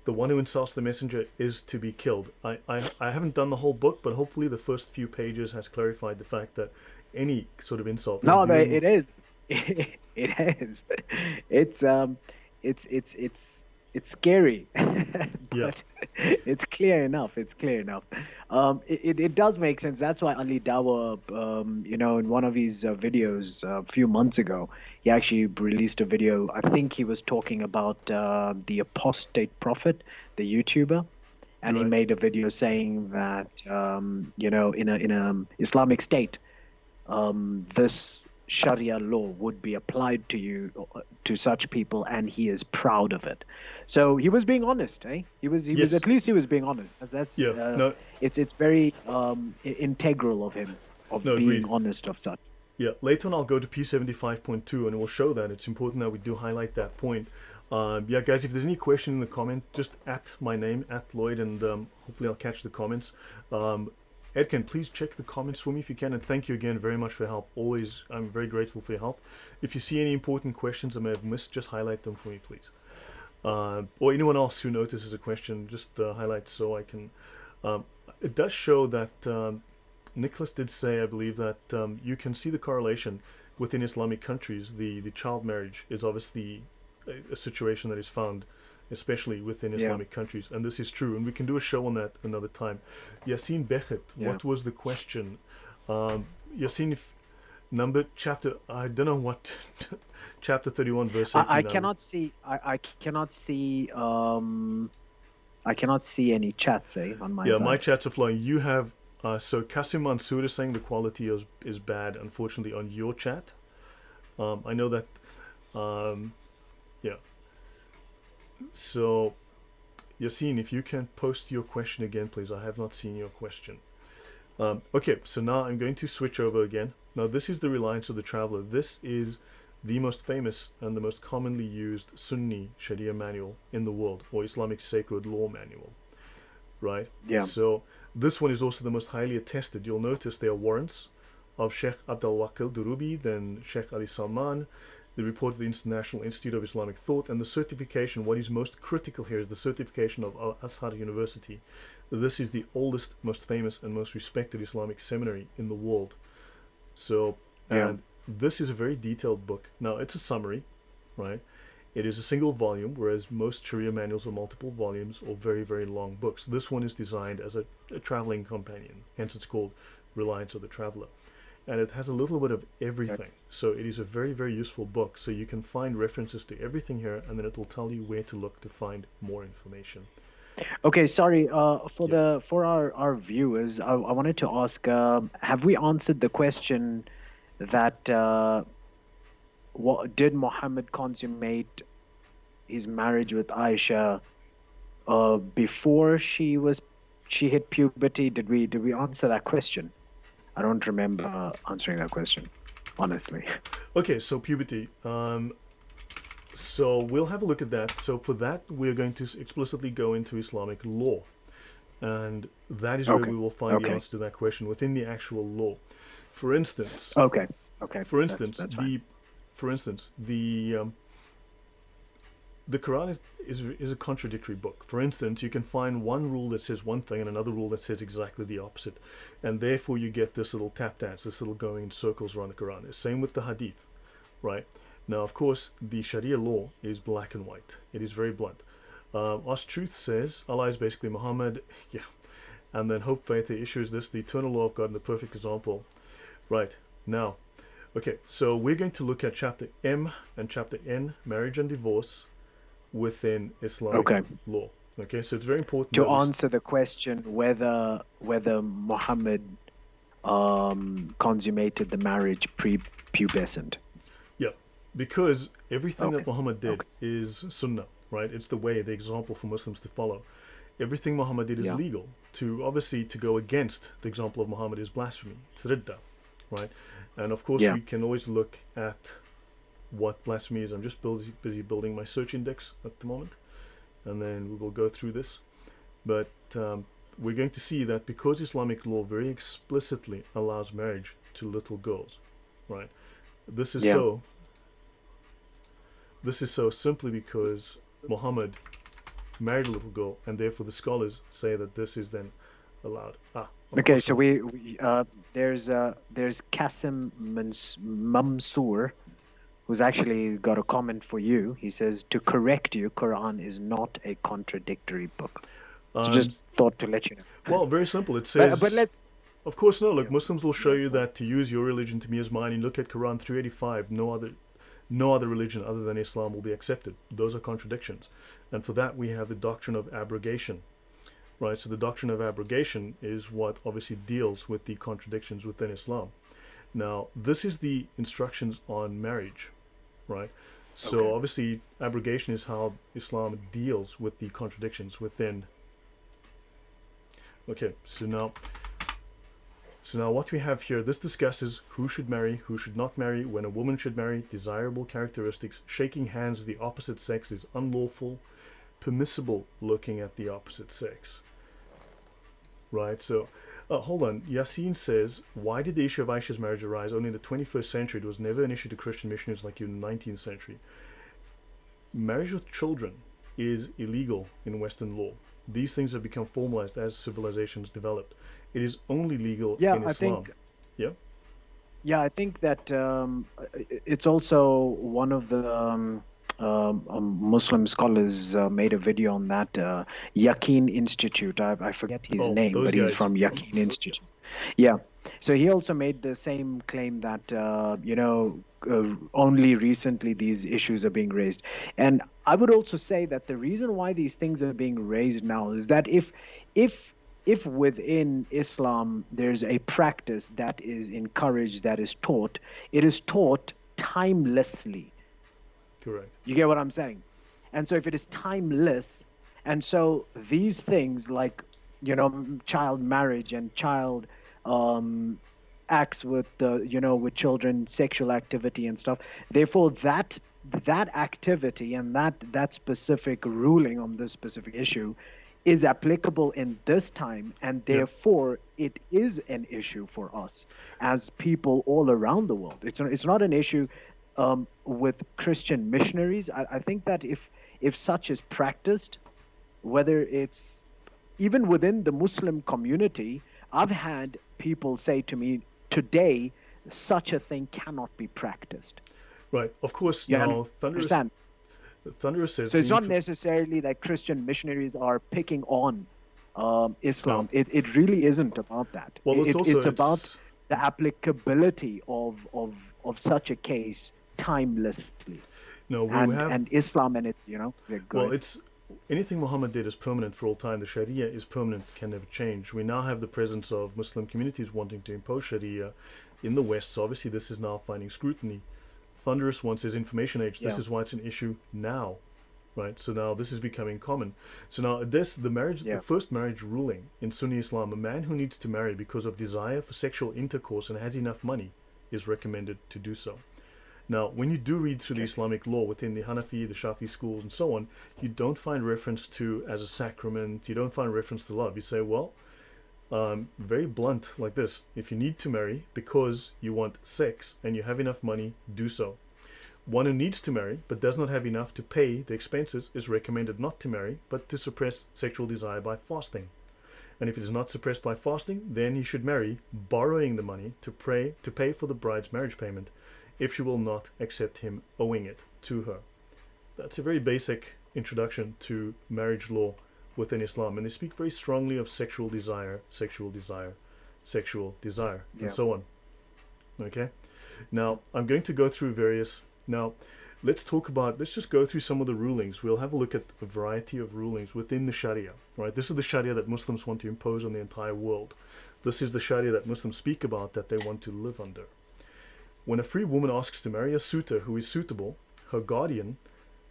The one who insults the messenger is to be killed. I haven't done the whole book, but hopefully the first few pages has clarified the fact that any sort of insult... No, it is. It is. It's scary, but it's clear enough. It's clear enough. It does make sense. That's why Ali Dawah, in one of his videos a few months ago, he actually released a video. I think he was talking about the apostate prophet, the YouTuber, and he Right. made a video saying that in a Islamic state, this Sharia law would be applied to you, to such people, and he is proud of it. So he was being honest, eh? He was Yes. at least he was being honest. That's Yeah. No. it's very integral of him, No. of being Agreed. honest of such. Yeah, later on I'll go to P75.2 and we'll show that. It's important that we do highlight that point. Yeah, guys, if there's any question in the comment, just at my name, at Lloyd, and hopefully I'll catch the comments. Edkin, please check the comments for me if you can, and thank you again very much for your help. Always, I'm very grateful for your help. If you see any important questions I may have missed, just highlight them for me, please. Or anyone else who notices a question, just highlight so I can... it does show that... Nicholas did say, I believe, that you can see the correlation within Islamic countries. The child marriage is obviously a situation that is found, especially within Islamic countries, and this is true. And we can do a show on that another time. Yassine Bechet, what was the question? Yassine, if chapter, I don't know what, chapter 31, verse 18. I cannot see. I cannot see. I cannot see any chats, on my side. Yeah, my chats are flowing. You have. So Kasim Mansour is saying the quality is bad, unfortunately, on your chat. I know that, yeah. So, Yassine, if you can post your question again, please. I have not seen your question. Okay, so now I'm going to switch over again. Now, this is the Reliance of the Traveler. This is the most famous and the most commonly used Sunni Sharia manual in the world, or Islamic sacred law manual, right? Yeah. So, this one is also the most highly attested. You'll notice there are warrants of Sheikh Abdul Wakil Durubi, then Sheikh Ali Salman, the report of the International Institute of Islamic Thought, and the certification. What is most critical here is the certification of Al-Azhar University. This is the oldest, most famous, and most respected Islamic seminary in the world. So, and this is a very detailed book. Now, it's a summary, right? It is a single volume, whereas most Sharia manuals are multiple volumes or very, very long books. This one is designed as a traveling companion, hence it's called Reliance of the Traveler. And it has a little bit of everything. So it is a very, very useful book. So you can find references to everything here, and then it will tell you where to look to find more information. Okay, sorry, for our viewers, I wanted to ask, have we answered the question that what did Mohammed consummate his marriage with Aisha before she hit puberty? Did we answer that question? I don't remember answering that question, honestly. Okay, so puberty. So we'll have a look at that. So for that, we're going to explicitly go into Islamic law, and that is where we will find the answer to that question within the actual law. For instance. Okay. For instance, that's the Quran is a contradictory book. For instance, you can find one rule that says one thing and another rule that says exactly the opposite, and therefore you get this little tap dance, this little going in circles around the Quran. Same with the Hadith, right? Now, of course, the Sharia law is black and white. It is very blunt. Us Truth says Allah is basically Muhammad, and then Hope Faith issues this, the eternal law of God and the perfect example. Right, now, okay, so we're going to look at chapter M and chapter N, marriage and divorce, within Islamic law. Okay, so it's very important to answer the question whether Muhammad consummated the marriage pre-pubescent. Yeah, because everything that Muhammad did is sunnah, right? It's the way, the example for Muslims to follow. Everything Muhammad did is legal. To go against the example of Muhammad is blasphemy. It's ridda, right? And of course, we can always look at what blasphemy is. I'm just busy building my search index at the moment, and then we will go through this. But we're going to see that because Islamic law very explicitly allows marriage to little girls, right? This is so. This is so simply because Muhammad married a little girl, and therefore the scholars say that this is then allowed. Okay, so there's Qasim Mansour, who's actually got a comment for you. He says, to correct you, Quran is not a contradictory book. So just thought to let you know. Well, very simple. It says... But let's... Of course, no. Look, Muslims will show you that to use your religion to me as mine. You look at Quran 385, no other religion other than Islam will be accepted. Those are contradictions. And for that, we have the doctrine of abrogation. right? So the doctrine of abrogation is what obviously deals with the contradictions within Islam. Now, this is the instructions on marriage, right? Okay. So obviously, abrogation is how Islam deals with the contradictions within. Okay, so now what we have here, this discusses who should marry, who should not marry, when a woman should marry, desirable characteristics, shaking hands with the opposite sex is unlawful, permissible looking at the opposite sex. Right, so hold on. Yassine says, why did the issue of Aisha's marriage arise only in the 21st century? It was never an issue to Christian missionaries like you in the 19th century. Marriage with children is illegal in Western law. These things have become formalized as civilizations developed. It is only legal Yeah, in I Islam. think. Yeah? Yeah, I think that it's also one of the Muslim scholars made a video on that. Yaqeen Institute. I forget his Oh, name, those but he's guys. from Yaqeen Institute. Yeah. So he also made the same claim that, only recently these issues are being raised. And I would also say that the reason why these things are being raised now is that if if within Islam there's a practice that is encouraged, that is taught, it is taught timelessly. Correct. You get what I'm saying? And so if it is timeless, and so these things like, child marriage and child um, acts with with children, sexual activity and stuff. Therefore, that activity and that specific ruling on this specific issue is applicable in this time, and Yep. therefore it is an issue for us as people all around the world. It's not an issue with Christian missionaries. I think that if such is practiced, whether it's even within the Muslim community, I've had people say to me, today, such a thing cannot be practiced. Right. Of course, You now understand? Thunderous says So we it's need not to. necessarily that Christian missionaries are picking on No. Islam. It really isn't about that. Well, it's also It's about it's the applicability of such a case timelessly. no. We have And Islam and its, yeah, go well, ahead. it's anything Muhammad did is permanent for all time. The Sharia is permanent, can never change. We now have the presence of Muslim communities wanting to impose Sharia in the West. So obviously, this is now finding scrutiny. Thunderous one says information age. This Yeah. is why it's an issue now, right? So now this is becoming common. So now the Yeah. first marriage ruling in Sunni Islam, a man who needs to marry because of desire for sexual intercourse and has enough money is recommended to do so. Now, when you do read through the Okay. Islamic law within the Hanafi, the Shafi schools, and so on, you don't find reference to as a sacrament. You don't find reference to love. You say, well, very blunt like this: if you need to marry because you want sex and you have enough money, do so. One who needs to marry but does not have enough to pay the expenses is recommended not to marry, but to suppress sexual desire by fasting. And if it is not suppressed by fasting, then he should marry, borrowing the money to pay for the bride's marriage payment, if she will not accept him owing it to her. That's a very basic introduction to marriage law within Islam, and they speak very strongly of sexual desire, sexual desire, sexual desire, and Yeah. so on. Okay? Now, I'm going to go through various. Now, let's just go through some of the rulings. We'll have a look at a variety of rulings within the Sharia, right? This is the Sharia that Muslims want to impose on the entire world. This is the Sharia that Muslims speak about that they want to live under. When a free woman asks to marry a suitor who is suitable, her guardian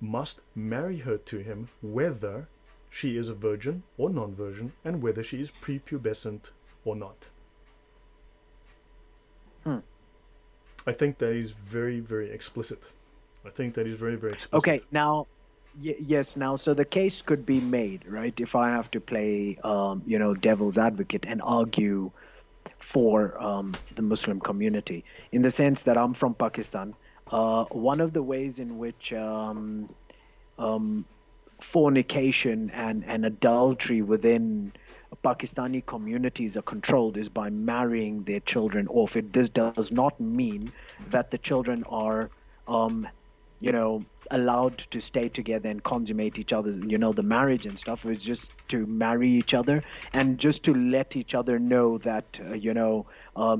must marry her to him whether she is a virgin or non-virgin and whether she is prepubescent or not. I think that is very, very explicit. I think that is very, very explicit. Okay, now, yes, now, so the case could be made, right? If I have to play, devil's advocate and argue for the Muslim community, in the sense that I'm from Pakistan. One of the ways in which fornication and adultery within Pakistani communities are controlled is by marrying their children off. This does not mean that the children are, allowed to stay together and consummate each other's, the marriage and stuff. It's just to marry each other and just to let each other know that,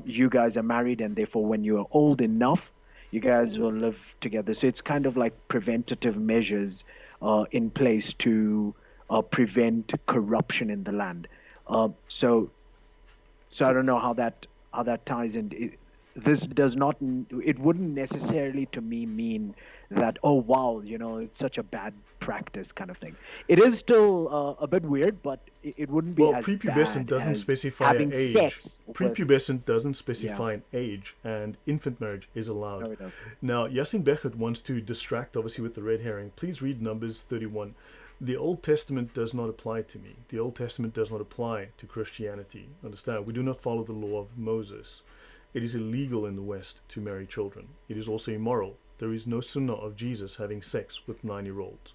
you guys are married, and therefore when you are old enough, you guys will live together. So it's kind of like preventative measures in place to prevent corruption in the land. So I don't know how that ties in. This does not. It wouldn't necessarily to me mean that, oh wow, it's such a bad practice kind of thing. It is still a bit weird, but it wouldn't be Well, as prepubescent bad doesn't as specify an having age. sex with. Prepubescent doesn't Yeah, specify an age, and infant marriage is allowed. no, it doesn't. Now, Yassin Bechet wants to distract, obviously, with the red herring. Please read Numbers 31. The Old Testament does not apply to me. The Old Testament does not apply to Christianity. Understand? We do not follow the law of Moses. It is illegal in the West to marry children. It is also immoral. There is no sunnah of Jesus having sex with 9-year-olds.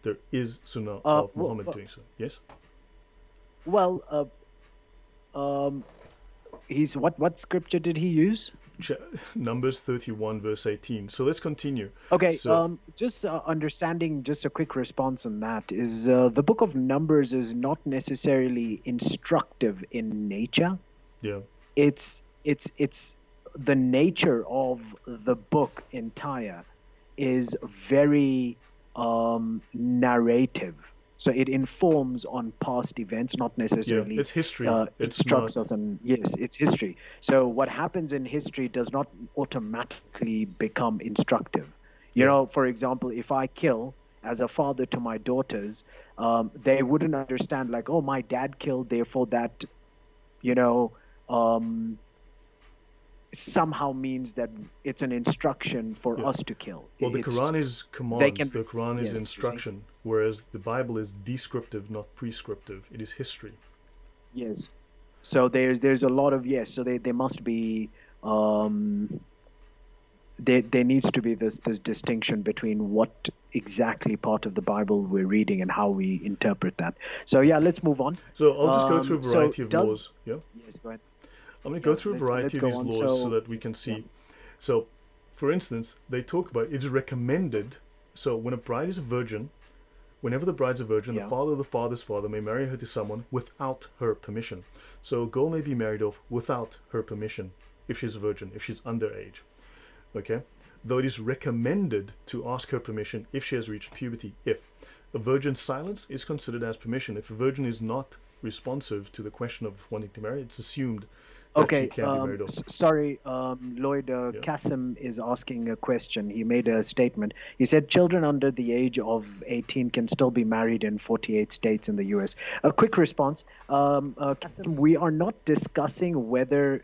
There is sunnah of Muhammad doing so. Yes? Well, he's what scripture did he use? Numbers 31 verse 18. So let's continue. Okay, So just understanding, just a quick response on that is the book of Numbers is not necessarily instructive in nature. yeah, It's the nature of the book entire is very narrative. So it informs on past events, not yeah, necessarily it's history. It's instructs not. us on, yes, it's history. So what happens in history does not automatically become instructive. Yeah, For example, if I kill as a father to my daughters, they wouldn't understand like, oh, my dad killed, therefore that, you know, um, somehow means that it's an instruction for yeah. us to kill. Well, the It's Quran is they commands. can, The Quran is yes, you see. instruction, whereas the Bible is descriptive, not prescriptive. It is history. Yes. So there's a lot of, yes. So there must be um, there needs to be this distinction between what exactly part of the Bible we're reading and how we interpret that. So yeah, let's move on. So I'll just go through a So variety of does laws. Yeah. yes, go ahead. I'm going to go Yeah, through a let's variety of go these on. laws so So that we can yeah, see. So, for instance, they talk about it's recommended. So, when a bride is a virgin, whenever the bride's a virgin, the yeah. father of the father's father may marry her to someone without her permission. So, a girl may be married off without her permission if she's a virgin, if she's underage. Okay? Though it is recommended to ask her permission if she has reached puberty. If a virgin's silence is considered as permission. If a virgin is not responsive to the question of wanting to marry, it's assumed that she Okay, can't be married off. sorry, Lloyd, Yeah. Kasim is asking a question. He made a statement. He said children under the age of 18 can still be married in 48 states in the US. A quick response. Kasim, we are not discussing whether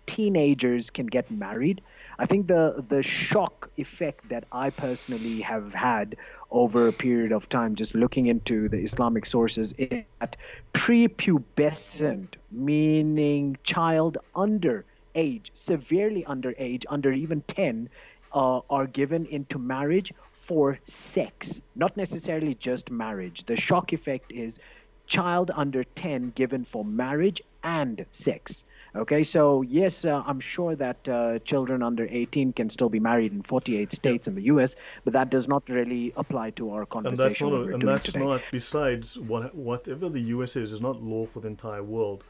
teenagers can get married. I think the shock effect that I personally have had over a period of time, just looking into the Islamic sources, is that prepubescent, meaning child under age, severely under age, under even 10, are given into marriage for sex, not necessarily just marriage. The shock effect is child under 10 given for marriage and sex. Okay, so yes, I'm sure that children under 18 can still be married in 48 Yeah. states in the US, but that does not really apply to our And that's conversation not what we're and doing that's today. not besides whatever the US is not law for the entire world.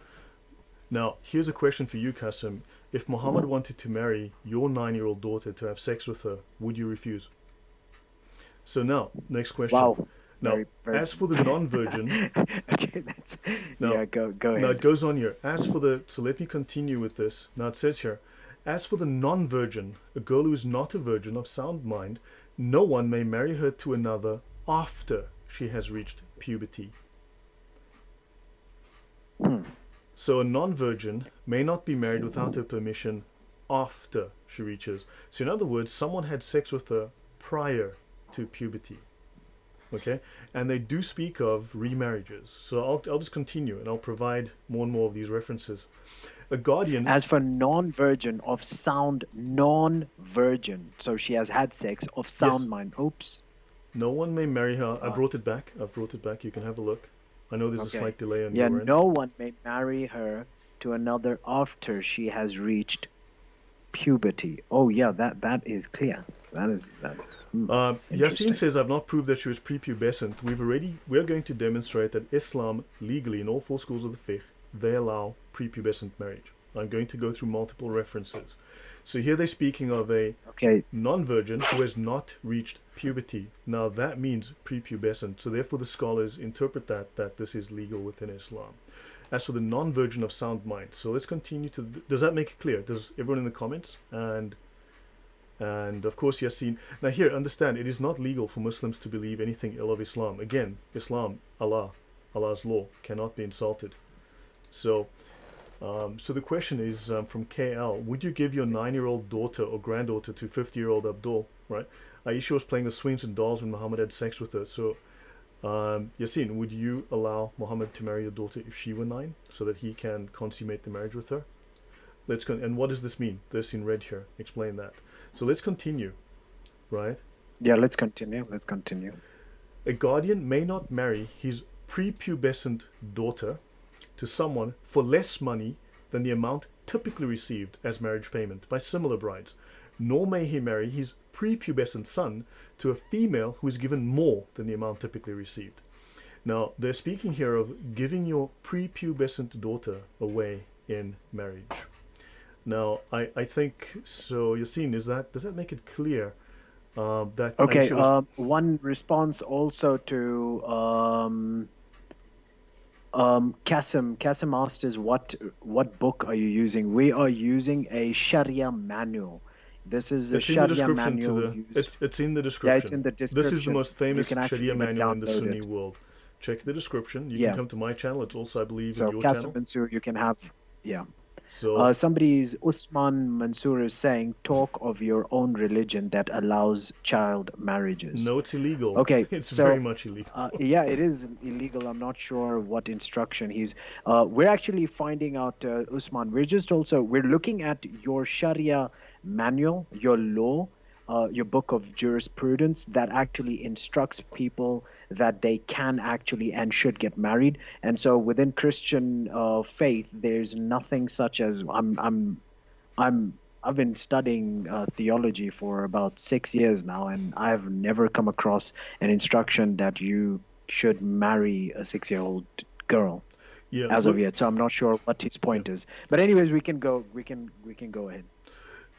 Now, here's a question for you, Kasim. If Muhammad wanted to marry your 9-year-old daughter to have sex with her, would you refuse? So now, next question. Wow. Now, Very, very. as for the non-virgin, Okay, that's now, yeah. Go now ahead. it goes on here. So let me continue with this. Now it says here, as for the non-virgin, a girl who is not a virgin of sound mind, no one may marry her to another after she has reached puberty. Hmm. So a non-virgin may not be married without her permission after she reaches. So in other words, someone had sex with her prior to puberty. Okay, and they do speak of remarriages. So I'll just continue and I'll provide more and more of these references. A guardian, As for non-virgin of sound, non-virgin, so she has had sex of yes, sound mind. Oops. no one may marry her. I Uh, brought it back. I've brought it back. You can have a look. I know there's a okay. slight delay on Yeah, your end. no one may marry her to another after she has reached puberty. Oh yeah, that is clear. That is Yasin interesting. says, I've not proved that she was prepubescent. We're going to demonstrate that Islam, legally, in all 4 schools of the fiqh, they allow prepubescent marriage. I'm going to go through multiple references. So here they're speaking of a Okay. non-virgin who has not reached puberty. Now that means prepubescent. So therefore the scholars interpret that this is legal within Islam. As for the non-virgin of sound mind, so let's continue to. Does that make it clear? Does everyone in the comments and of course Yasin. Now here, understand, it is not legal for Muslims to believe anything ill of Islam. Again, Islam, Allah's law cannot be insulted. So, so the question is from KL: would you give your 9-year-old daughter or granddaughter to 50-year-old Abdul? Right? Aisha was playing the swings and dolls when Muhammad had sex with her. So, Yasin, would you allow Muhammad to marry your daughter if she were 9, so that he can consummate the marriage with her? And what does this mean? This in red here. Explain that. So let's continue, right? Yeah, let's continue. Let's continue. A guardian may not marry his prepubescent daughter to someone for less money than the amount typically received as marriage payment by similar brides, nor may he marry his prepubescent son to a female who is given more than the amount typically received. Now, they're speaking here of giving your prepubescent daughter away in marriage. Now, I think so. Yasin, does that make it clear that Okay. Aisha was, One response also to Kasim asked us what book are you using? We are using a Sharia manual. This is a it's in the Sharia description to manual the used. it's in the Yeah, it's description. in the This is the description. most You famous can actually Sharia even manual in the download Sunni it. world. Check the description. You can Yeah. come to my channel. It's also, I believe, in So your Kasim channel. Mansour, you can have, yeah. So Somebody's Usman Mansour is saying, talk of your own religion that allows child marriages. no, it's illegal. Okay, It's very so much illegal. yeah, it is illegal. I'm not sure what instruction he's. We're actually finding out, Usman. We're looking at your Sharia manual, your law, your book of jurisprudence that actually instructs people that they can actually and should get married. And so within Christian faith, there's nothing such as I'm I've been studying theology for about 6 years now, and I've never come across an instruction that you should marry a 6-year-old girl Yeah, as of look, yet. So I'm not sure what his yeah. point is. But anyways, we can go. We can go ahead.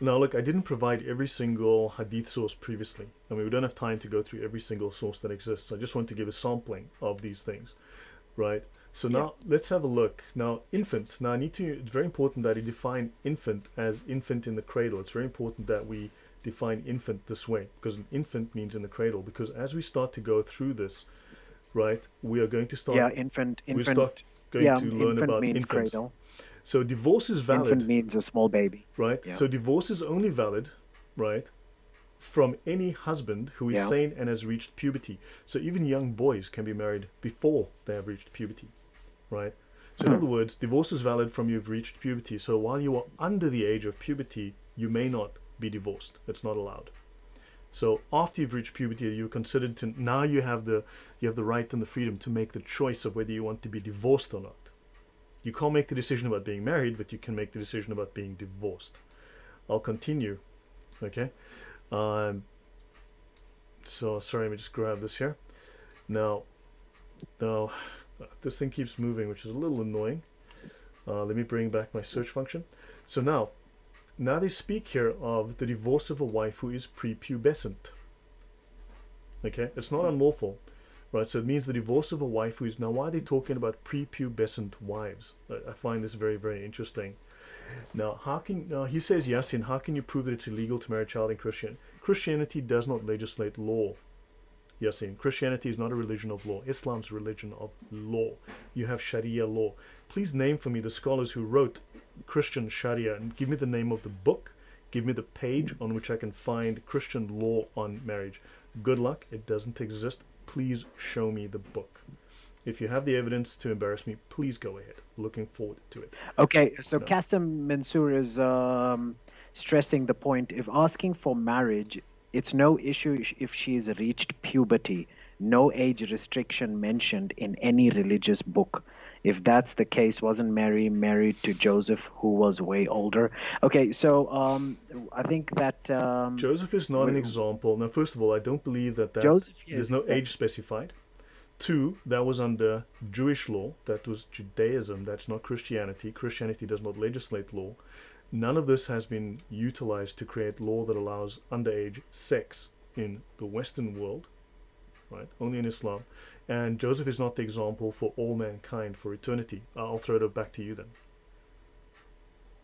Now, look, I didn't provide every single hadith source previously. I mean, we don't have time to go through every single source that exists. I just want to give a sampling of these things, right? So Yeah. now let's have a look. Now, infant. Now, it's very important that you define infant as infant in the cradle. It's very important that we define infant this way, because an infant means in the cradle. Because as we start to go through this, right, we are going to start, Yeah, infant. we start going Yeah, to learn infant about means infants. cradle. So divorce is Infant valid, means a small baby. right? Yeah. So divorce is only valid, right, from any husband who is Yeah. sane and has reached puberty. So even young boys can be married before they have reached puberty, right? So in other words, divorce is valid from you've reached puberty. So while you are under the age of puberty, you may not be divorced. It's not allowed. So after you've reached puberty, you're considered to, now you have the right and the freedom to make the choice of whether you want to be divorced or not. You can't make the decision about being married, but you can make the decision about being divorced. I'll continue. Okay. So sorry, let me just grab this here. Now, this thing keeps moving, which is a little annoying. Let me bring back my search function. So now they speak here of the divorce of a wife who is prepubescent. Okay, it's not unlawful. Right, so it means the divorce of a wife who is, now why are they talking about prepubescent wives? I find this very, very interesting. Now, he says, Yasin, how can you prove that it's illegal to marry a child in Christianity does not legislate law. Yasin, Christianity is not a religion of law. Islam's a religion of law. You have Sharia law. Please name for me the scholars who wrote Christian Sharia and give me the name of the book. Give me the page on which I can find Christian law on marriage. Good luck, it doesn't exist. Please show me the book. If you have the evidence to embarrass me, please go ahead. Looking forward to it. Okay, so No. Kasim Mansour is stressing the point. If asking for marriage, it's no issue if she's reached puberty. No age restriction mentioned in any religious book. If that's the case, wasn't Mary married to Joseph, who was way older? Okay, so I think that Joseph is not an example. Now, first of all, I don't believe that Joseph, yes, there's no exactly. age specified. 2, that was under Jewish law. That was Judaism. That's not Christianity. Christianity does not legislate law. None of this has been utilized to create law that allows underage sex in the Western world, right? Only in Islam. And Joseph is not the example for all mankind for eternity. I'll throw it back to you then.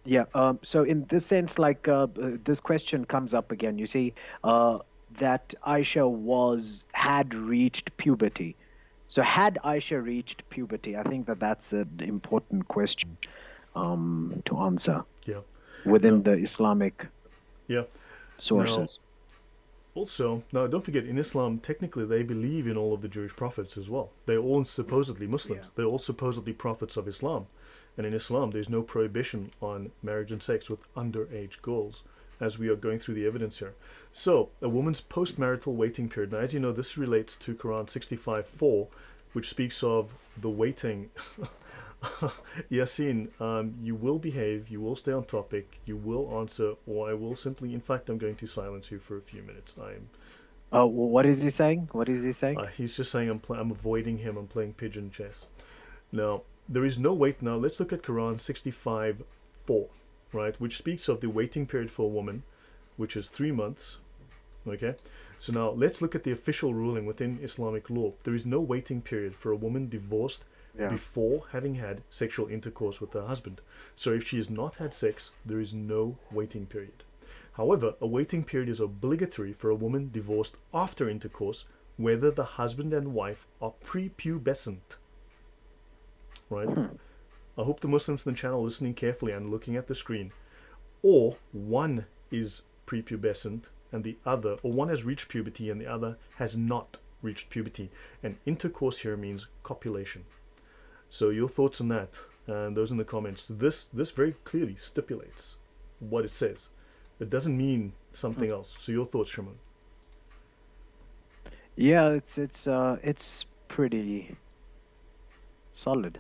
Yeah. So in this sense, like this question comes up again. You see, that Aisha had reached puberty. So had Aisha reached puberty? I think that that's an important question to answer Yeah. within No. the Islamic Yeah. Now, sources. also, now don't forget, in Islam, technically they believe in all of the Jewish prophets as well. They're all supposedly Muslims. Yeah. They're all supposedly prophets of Islam. And in Islam, there's no prohibition on marriage and sex with underage girls, as we are going through the evidence here. So, a woman's postmarital waiting period. Now, as you know, this relates to Quran 65:4, which speaks of the waiting. Yasin, you will behave, you will stay on topic, you will answer, or I will simply, in fact, I'm going to silence you for a few minutes. What is he saying? What is he saying? He's just saying I'm avoiding him, I'm playing pigeon chess. Now, there is no wait. Now, let's look at Quran 65:4, right, which speaks of the waiting period for a woman, which is 3 months, okay? So now, let's look at the official ruling within Islamic law. There is no waiting period for a woman divorced before having had sexual intercourse with her husband. So if she has not had sex, there is no waiting period. However, a waiting period is obligatory for a woman divorced after intercourse, whether the husband and wife are prepubescent. Right? I hope the Muslims in the channel are listening carefully and looking at the screen. Or one is prepubescent and the other, or one has reached puberty and the other has not reached puberty. And intercourse here means copulation. So your thoughts on that, and those in the comments. This very clearly stipulates what it says. It doesn't mean something else. So your thoughts, Shamoun? Yeah, it's pretty solid.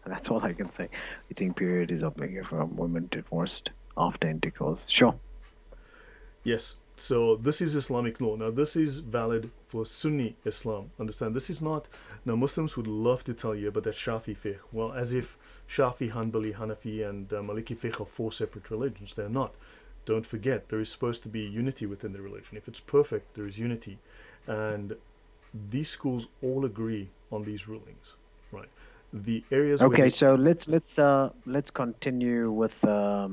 That's all I can say. Waiting period is obligatory for a woman divorced after intercourse. Sure. Yes. So this is Islamic law. Now this is valid for Sunni Islam. Understand? This is not. Now Muslims would love to tell you about that Shafi fiqh. Well, as if Shafi, Hanbali, Hanafi, and Maliki fiqh are 4 separate religions. They're not. Don't forget, there is supposed to be unity within the religion. If it's perfect, there is unity, and these schools all agree on these rulings, right? The areas. Okay, so let's continue with the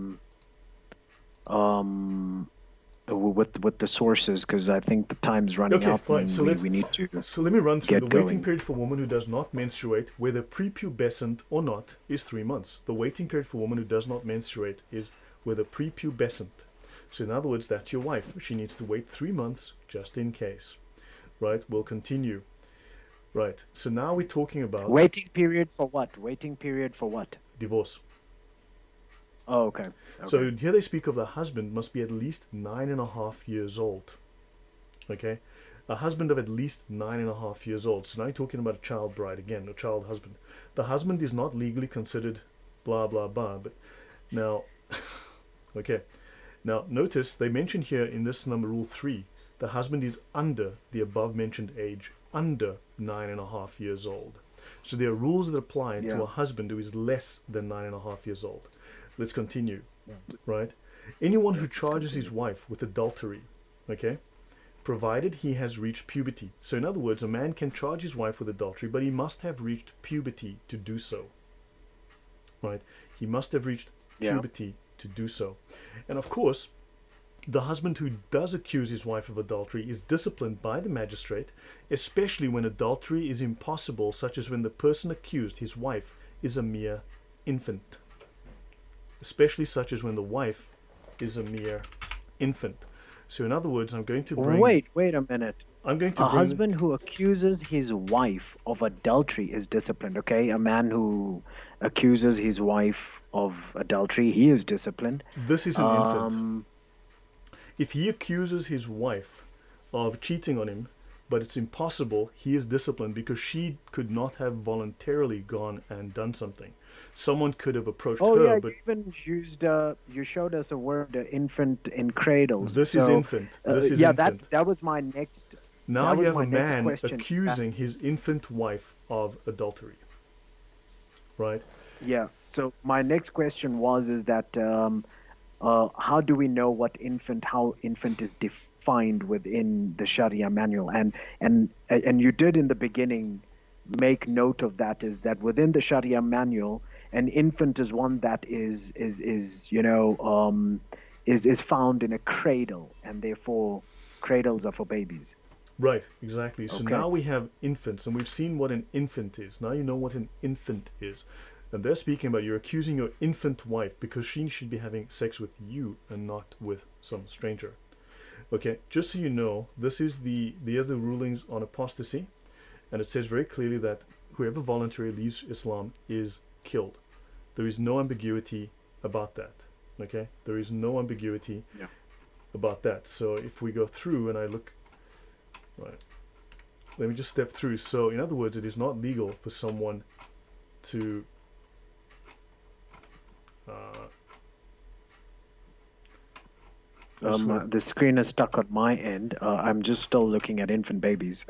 sources, because I think the time's running out. Fine. So we need to. So let me run through. The waiting going. period for a woman who does not menstruate, whether prepubescent or not, is 3 months. The waiting period for a woman who does not menstruate is whether prepubescent. So in other words, that's your wife. She needs to wait 3 months just in case. Right? We'll continue. Right. So now we're talking about waiting period for what? Waiting period for what? Divorce. Oh, okay. So here they speak of the husband must be at least 9.5 years old. Okay? A husband of at least 9.5 years old. So now you're talking about a child bride again, a child husband. The husband is not legally considered blah, blah, blah. But now, okay. Now, notice they mention here in this number rule 3, the husband is under the above mentioned age, under 9.5 years old. So there are rules that apply to a husband who is less than 9.5 years old. Let's continue, right? Anyone who charges his wife with adultery, okay, provided he has reached puberty. So in other words, a man can charge his wife with adultery, but he must have reached puberty to do so, right? He must have reached puberty to do so. And of course, the husband who does accuse his wife of adultery is disciplined by the magistrate, especially when adultery is impossible, such as when the person accused, his wife, is a mere infant. Especially such as when the wife is a mere infant. So in other words, I'm going to bring... Wait a minute. I'm going to a husband who accuses his wife of adultery is disciplined, okay? A man who accuses his wife of adultery, he is disciplined. This is an infant. If he accuses his wife of cheating on him, but it's impossible, he is disciplined because she could not have voluntarily gone and done something. Someone could have approached her, but... you even used, you showed us a word, infant in cradles. This is infant. This is infant. That was my next... Now you have a man accusing his infant wife of adultery. Right? Yeah. So my next question is that how do we know how infant is defined within the Sharia manual? And you did in the beginning make note of that, is that within the Sharia manual, an infant is one that is is found in a cradle, and therefore cradles are for babies. Right, exactly. So Okay. now we have infants, and we've seen what an infant is. Now you know what an infant is. And they're speaking about you're accusing your infant wife because she should be having sex with you and not with some stranger. Okay, just so you know, this is the other rulings on apostasy, and it says very clearly that whoever voluntarily leaves Islam is killed. There is no ambiguity about that. Okay, there is no ambiguity Yeah. about that. So if we go through and I look, right, let me just step through. So in other words, it is not legal for someone to uh, The screen is stuck on my end. I'm just still looking at infant babies.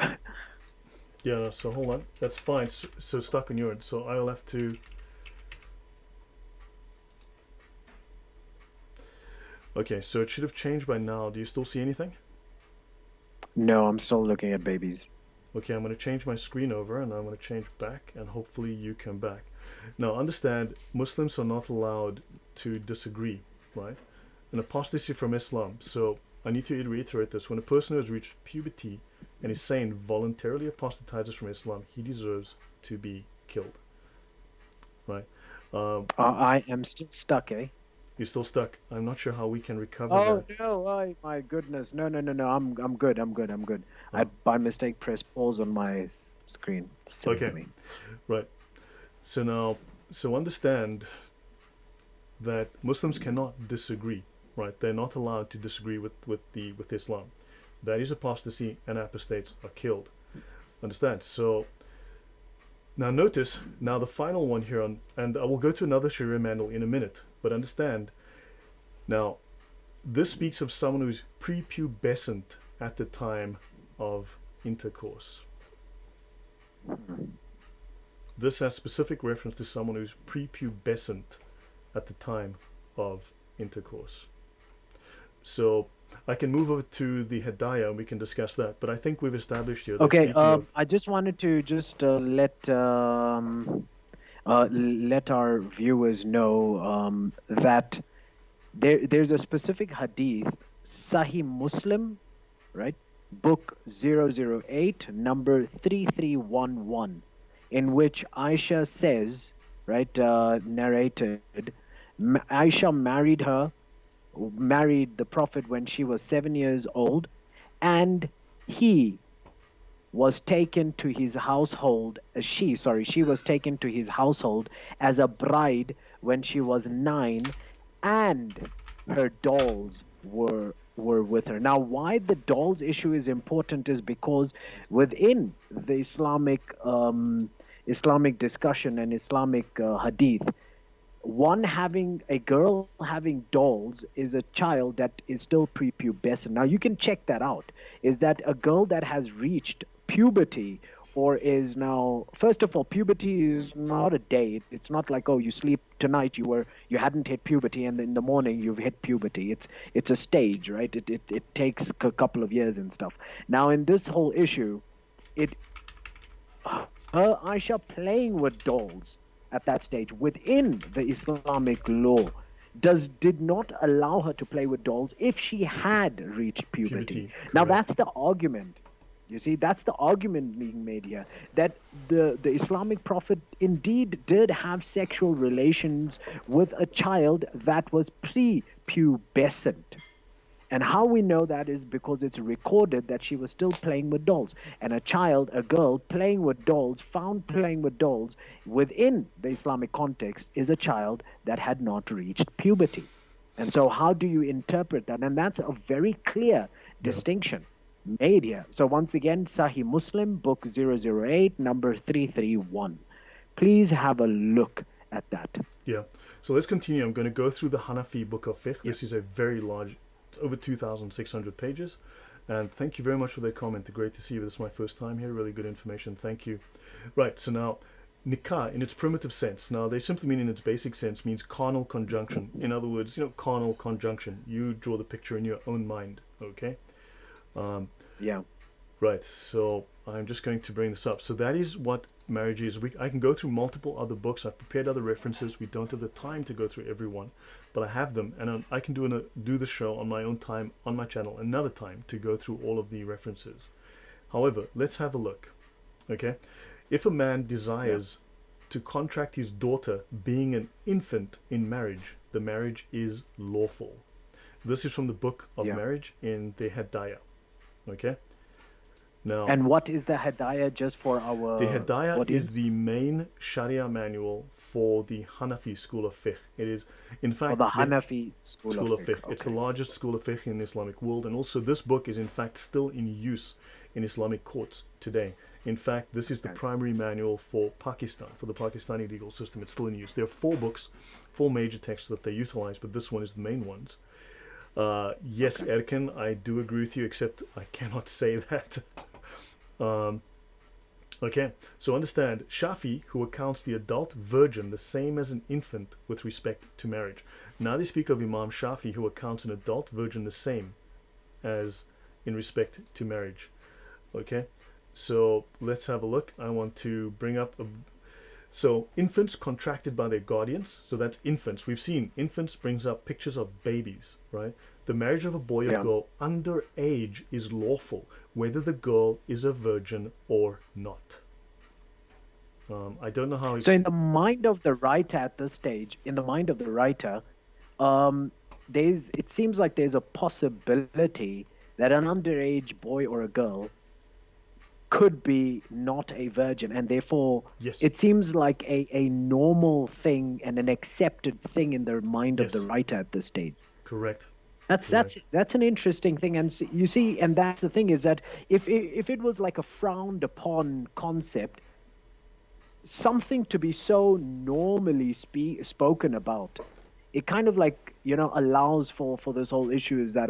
yeah, no, so hold on, that's fine. So stuck on your end, so I'll have to. Okay, so it should have changed by now. Do you still see anything? No, I'm still looking at babies. Okay, I'm going to change my screen over and I'm going to change back, and hopefully you come back. Now understand, Muslims are not allowed to disagree, right? An apostasy from Islam. So I need to reiterate this. When a person has reached puberty and is saying voluntarily apostatizes from Islam, he deserves to be killed, right? I am still stuck, eh? You're still stuck. I'm not sure how we can recover Oh that. no! Oh my goodness! No, no, no, no! I'm good. I'm good. I'm good. I Oh, by mistake pressed pause on my screen. Silly okay, me. right. So now, so understand that Muslims cannot disagree, right? They're not allowed to disagree with Islam. That is apostasy, and apostates are killed. Understand? So now notice, now the final one here on, and I will go to another Sharia manual in a minute, but understand, now this speaks of someone who's prepubescent at the time of intercourse. This has specific reference to someone who's prepubescent at the time of intercourse. So I can move over to the Hadaya and we can discuss that. But I think we've established here that Okay. speaking of, I just wanted to just let our viewers know that there's a specific hadith, Sahih Muslim, right? Book 008, number 3311, in which Aisha says, right, narrated, Aisha married the Prophet when she was 7 years old, and he was taken to his household. She was taken to his household as a bride when she was 9, and her dolls were with her. Now, why the dolls issue is important is because within the Islamic discussion and Islamic hadith, a girl having dolls is a child that is still prepubescent. Now you can check that out. Is that a girl that has reached puberty, or is now, first of all, puberty is not a day. It's not like, oh, you sleep tonight, you hadn't hit puberty, and in the morning you've hit puberty. It's a stage, right? It takes a couple of years and stuff. Now in this whole issue, it her Aisha playing with dolls at that stage within the Islamic law did not allow her to play with dolls if she had reached puberty. puberty, Now correct. that's the argument. You see, that's the argument being made here, that the Islamic Prophet indeed did have sexual relations with a child that was prepubescent. And how we know that is because it's recorded that she was still playing with dolls. And a girl playing with dolls, found playing with dolls within the Islamic context, is a child that had not reached puberty. And so, how do you interpret that? And that's a very clear Yeah. distinction made here. So, once again, Sahih Muslim, book 008, number 331. Please have a look at that. Yeah. So let's continue. I'm going to go through the Hanafi book of fiqh. Yeah. This is a very large, it's over 2,600 pages. And thank you very much for that comment. Great to see you. This is my first time here. Really good information. Thank you. Right. So now nikah in its primitive sense. Now, they simply mean in its basic sense means carnal conjunction. In other words, carnal conjunction. You draw the picture in your own mind, okay? Yeah. Right, so I'm just going to bring this up. So that is what marriage is. I can go through multiple other books. I've prepared other references. We don't have the time to go through every one, but I have them, and I can do the show on my own time on my channel another time to go through all of the references. However, let's have a look, okay? If a man desires to contract his daughter being an infant in marriage, the marriage is lawful. This is from the Book of Marriage in the Hadaya, okay? Now, and what is the Hadaya, just for our the Hadaya audience? is the main Sharia manual for the Hanafi school of fiqh. It is, in fact, the Hanafi school of fiqh. Okay. It's the largest school of fiqh in the Islamic world, and also this book is in fact still in use in Islamic courts today. In fact, this is the primary manual for Pakistan, for the Pakistani legal system. It's still in use. There are 4 books, 4 major texts that they utilize, but this one is the main ones. Yes, Erkan, I do agree with you, except I cannot say that. Okay, so understand, Shafi, who accounts the adult virgin the same as an infant with respect to marriage. Now they speak of Imam Shafi, who accounts an adult virgin the same as in respect to marriage. Okay, so let's have a look. I want to bring up so infants contracted by their guardians. So that's infants. We've seen infants brings up pictures of babies, right? The marriage of a boy or girl under age is lawful, whether the girl is a virgin or not. I don't know how. So, in the mind of the writer at this stage, it seems like there's a possibility that an underage boy or a girl could be not a virgin, and therefore it seems like a normal thing and an accepted thing in the mind of the writer at this stage. Correct. That's an interesting thing, and you see, and that's the thing, is that if it was like a frowned upon concept, something to be so normally spoken about, it kind of like allows for this whole issue, is that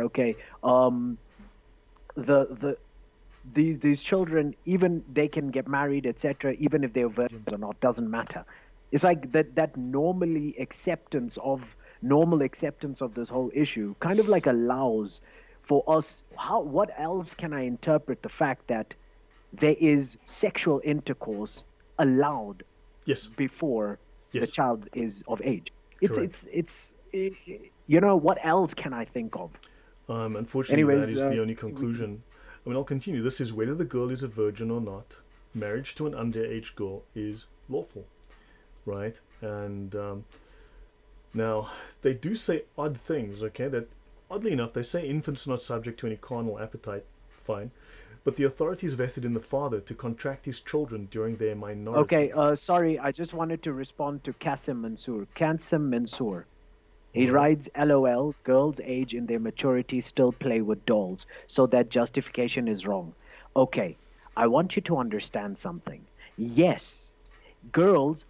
these children, even they can get married, etc., even if they're virgins or not, doesn't matter. It's like that normal acceptance of this whole issue kind of like allows for us, what else can I interpret the fact that there is sexual intercourse allowed before the child is of age? What else can I think of? Unfortunately, that is the only conclusion. I mean, I'll continue. This is whether the girl is a virgin or not. Marriage to an underage girl is lawful, right? And now they do say odd things. Okay, that oddly enough, they say infants are not subject to any carnal appetite. Fine, but the authority is vested in the father to contract his children during their minority. Okay, sorry, I just wanted to respond to Qasim Mansour. He writes, LOL, girls age in their maturity still play with dolls, so that justification is wrong. Okay, I want you to understand something. Yes, girls,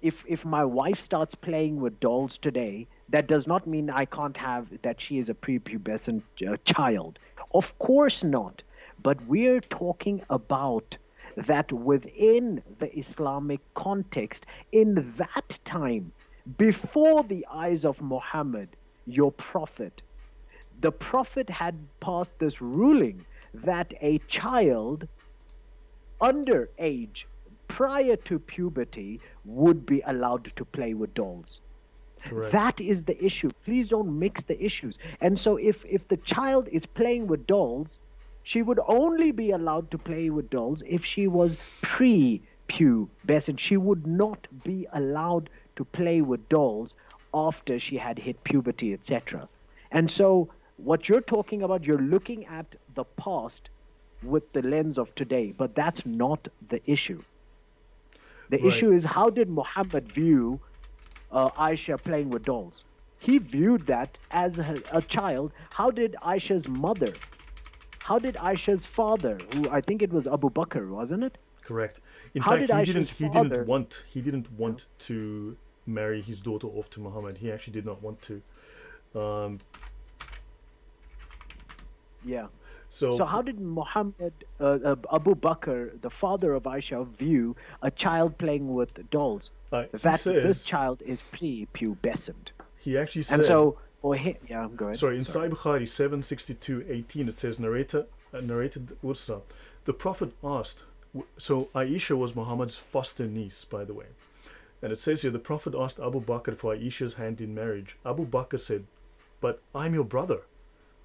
if my wife starts playing with dolls today, that does not mean I can't have that she is a prepubescent child. Of course not. But we're talking about that within the Islamic context, in that time, before the eyes of Mohammed, your prophet, the prophet had passed this ruling that a child under age, prior to puberty, would be allowed to play with dolls. Correct. That is the issue. Please don't mix the issues. And so if the child is playing with dolls, she would only be allowed to play with dolls if she was pre-pubescent. She would not be allowed to play with dolls after she had hit puberty, etc. And so what you're talking about, you're looking at the past with the lens of today, but that's not the issue. The issue is, how did Muhammad view Aisha playing with dolls? He viewed that as a child. How did Aisha's mother? How did Aisha's father, who I think it was Abu Bakr, wasn't it? Correct. In fact, he didn't want to marry his daughter off to Muhammad. He actually did not want to. Yeah. So So how did Muhammad, Abu Bakr, the father of Aisha, view a child playing with dolls? The he fact that this says, child is prepubescent. he actually And said, so for him, yeah, go ahead. sorry, in Sorry. Sahih Bukhari 762:18, it says, narrated Ursa, the Prophet asked, so Aisha was Muhammad's foster niece, by the way. And it says here, the Prophet asked Abu Bakr for Aisha's hand in marriage. Abu Bakr said, but I'm your brother.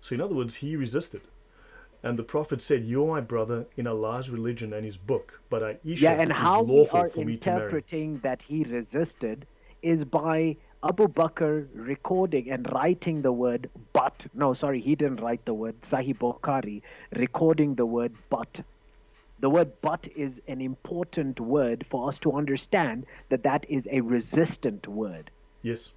So in other words, he resisted. And the Prophet said, you're my brother in Allah's religion and his book, but Yeah, Aisha and is how we lawful are for me to marry. interpreting that he resisted is by Abu Bakr recording and writing the word but. No, sorry, he didn't write the word. Sahih Bukhari recording the word but. The word but is an important word for us to understand that that is a resistant word. Yes.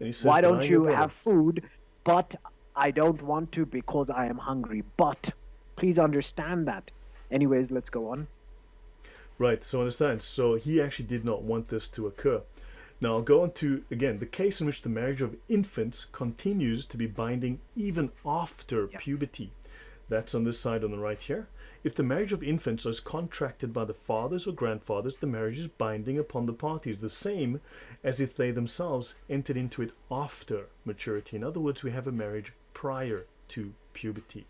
And he says, Why but don't I'm your you brother. have food? But I don't want to because I am hungry. But please understand that. Anyways, let's go on. Right, so understand. So he actually did not want this to occur. Now I'll go on to, again, the case in which the marriage of infants continues to be binding even after Yeah. puberty. That's on this side on the right here. If the marriage of infants is contracted by the fathers or grandfathers, the marriage is binding upon the parties, the same as if they themselves entered into it after maturity. In other words, we have a marriage prior to puberty,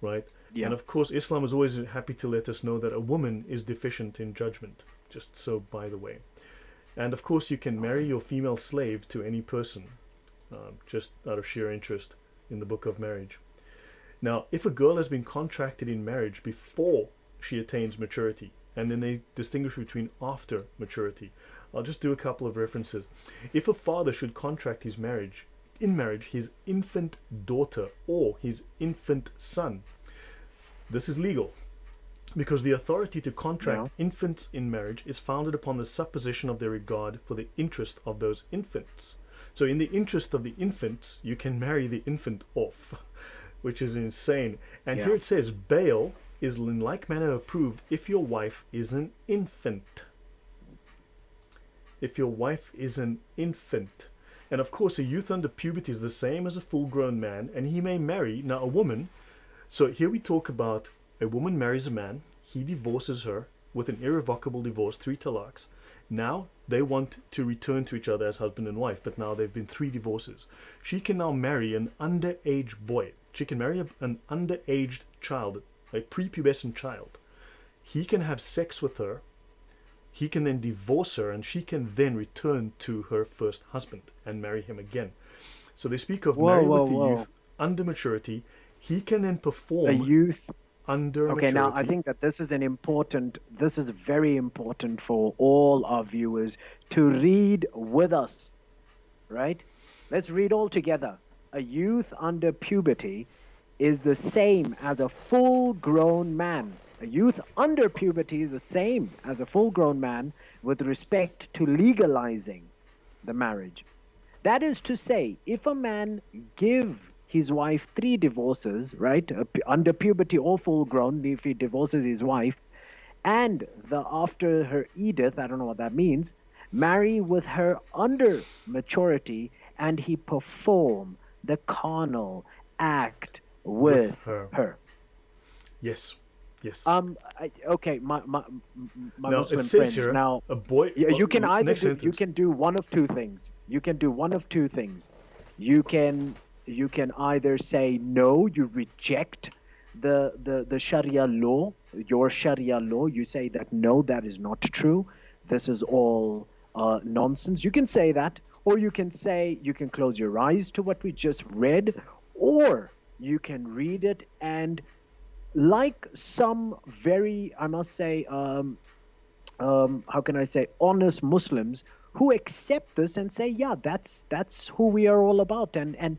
right? Yeah. And of course, Islam is always happy to let us know that a woman is deficient in judgment, just so by the way. And of course, you can marry your female slave to any person, just out of sheer interest in the book of marriage. Now, if a girl has been contracted in marriage before she attains maturity, and then they distinguish between after maturity, I'll just do a couple of references. If a father should contract his marriage, his infant daughter or his infant son, this is legal, because the authority to contract infants in marriage is founded upon the supposition of their regard for the interest of those infants. So in the interest of the infants, you can marry the infant off, which is insane. And here it says, bail is in like manner approved if your wife is an infant. If your wife is an infant. And of course, a youth under puberty is the same as a full-grown man, and he may marry, now a woman, so here we talk about a woman marries a man, he divorces her with an irrevocable divorce, 3 talaqs. Now they want to return to each other as husband and wife, but now they've been 3 divorces. She can now marry an underage boy. She can marry an underaged child, a prepubescent child. He can have sex with her. He can then divorce her, and she can then return to her first husband and marry him again. So they speak of marry with the youth under maturity. He can then perform a youth under Okay, maturity. now I think that this is very important for all our viewers to read with us, right? Let's read all together. A youth under puberty is the same as a full-grown man. A youth under puberty is the same as a full-grown man with respect to legalizing the marriage. That is to say, if a man give his wife 3 divorces, right, under puberty or full-grown, if he divorces his wife, and after her edith, I don't know what that means, marry with her under maturity, and he perform the carnal act with her. Yes. Yes. Okay, my now, Muslim it says friends. Here, now, a boy. you can either you can do one of two things. You can do one of two things. You can either say no, you reject the Sharia law, your Sharia law. You say that no, that is not true. This is all nonsense. You can say that, or you can say, you can close your eyes to what we just read, or you can read it and, like some very, I must say, how can I say, honest Muslims who accept this and say, yeah, that's who we are all about, and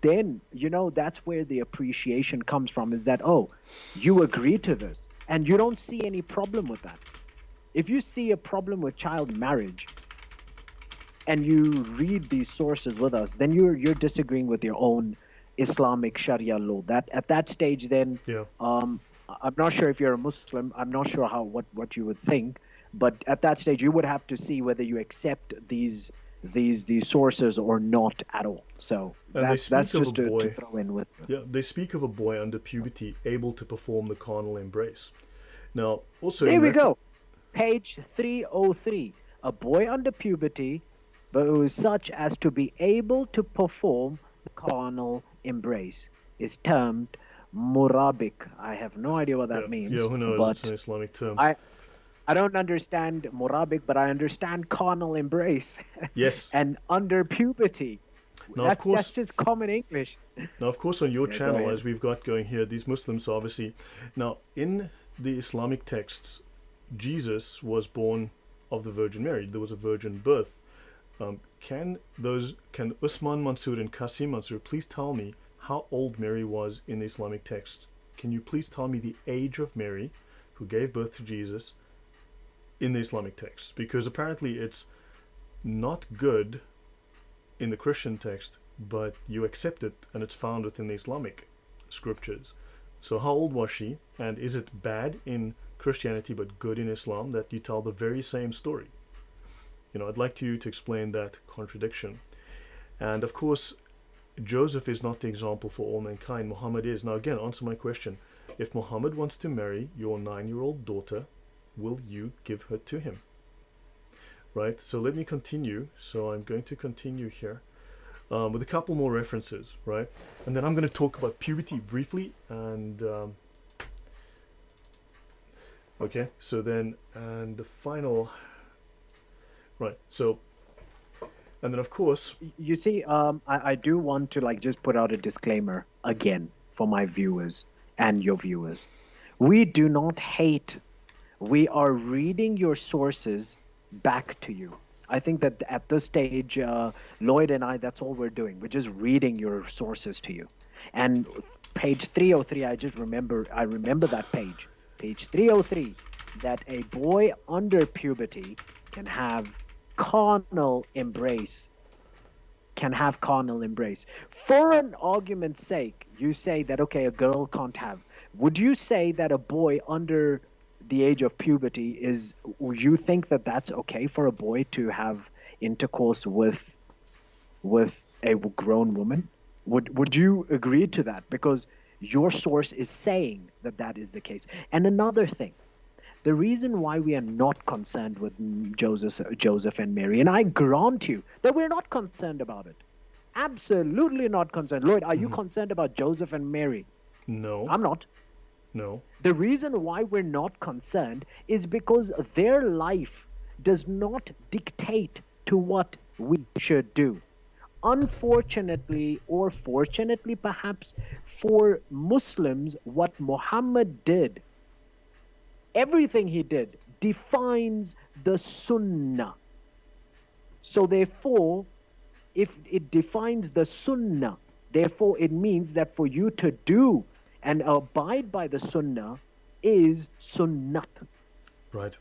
then, you know, that's where the appreciation comes from, is that, oh, you agree to this and you don't see any problem with that. If you see a problem with child marriage and you read these sources with us, then you're disagreeing with your own Islamic Sharia law. That at that stage, then, I'm not sure if you're a Muslim. I'm not sure what you would think, but at that stage, you would have to see whether you accept these these sources or not at all. So And they that's speak of a just to boy, throw in with. yeah, they speak of a boy under puberty able to perform the carnal embrace. Now, also There in we reference, go. Page 303. A boy under puberty, but who is such as to be able to perform the carnal embrace, is termed murabik. I have no idea what that yeah, means, who knows? It's but an Islamic term. I I don't understand murabik, but I understand carnal embrace Yes. and under puberty. Now, of That's course, just common English. on your Yeah, go channel, ahead. as we've got going here, these Muslims obviously. Now, in the Islamic texts, Jesus was born of the Virgin Mary. There was a virgin birth. Can Usman Mansur and Qasim Mansur please tell me how old Mary was in the Islamic text? Can you please tell me the age of Mary, who gave birth to Jesus, in the Islamic text? Because apparently it's not good in the Christian text, but you accept it and it's found within the Islamic scriptures. So how old was she, and is it bad in Christianity but good in Islam that you tell the very same story? I'd like you to explain that contradiction. And of course, Joseph is not the example for all mankind. Muhammad is. Now again, answer my question. If Muhammad wants to marry your 9-year-old daughter, will you give her to him? Right, so let me continue. So I'm going to continue here with a couple more references, right? And then I'm going to talk about puberty briefly. And okay, so then, and the final, right, so, and then of course, You see, I do want to just put out a disclaimer again for my viewers and your viewers. We do not hate. We are reading your sources back to you. I think that at this stage, Lloyd and I, that's all we're doing. We're just reading your sources to you. And page 303, I remember that page 303, that a boy under puberty can have carnal embrace. For an argument's sake, you say that, okay, a girl can't have. Would you say that a boy under the age of puberty you think that that's okay for a boy to have intercourse with a grown woman? Would you agree to that? Because your source is saying that that is the case. And another thing, the reason why we are not concerned with Joseph and Mary, and I grant you that we're not concerned about it. Absolutely not concerned. Lloyd, are you concerned about Joseph and Mary? no, I'm not. no, The reason why we're not concerned is because their life does not dictate to what we should do. Unfortunately, or fortunately perhaps, for Muslims, what Muhammad did, everything he did, defines the sunnah. So therefore, if it defines the sunnah, therefore it means that for you to do and abide by the sunnah is sunnat. right,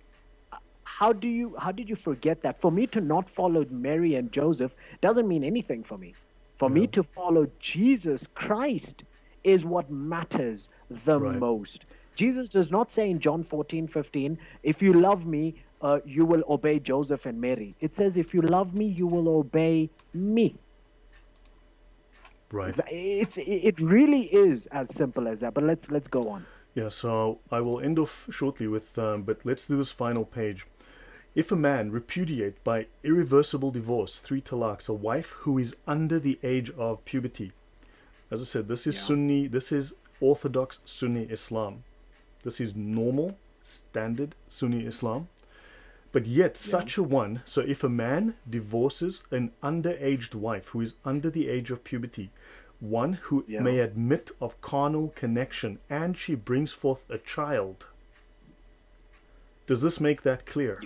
How did you forget that? For me to not follow Mary and Joseph doesn't mean anything for me. For me to follow Jesus Christ is what matters the right, most. Jesus does not say in John 14:15, if you love me, you will obey Joseph and Mary. It says, if you love me, you will obey me. right. It really is as simple as that. But let's go on. Yeah, so I will end off shortly with, but let's do this final page. If a man repudiate by irreversible divorce, 3 talaqs, a wife who is under the age of puberty, as I said, this is Sunni, this is Orthodox Sunni Islam. This is normal, standard Sunni Islam. But yet such a one, so if a man divorces an underaged wife who is under the age of puberty, one who may admit of carnal connection, and she brings forth a child. Does this make that clear?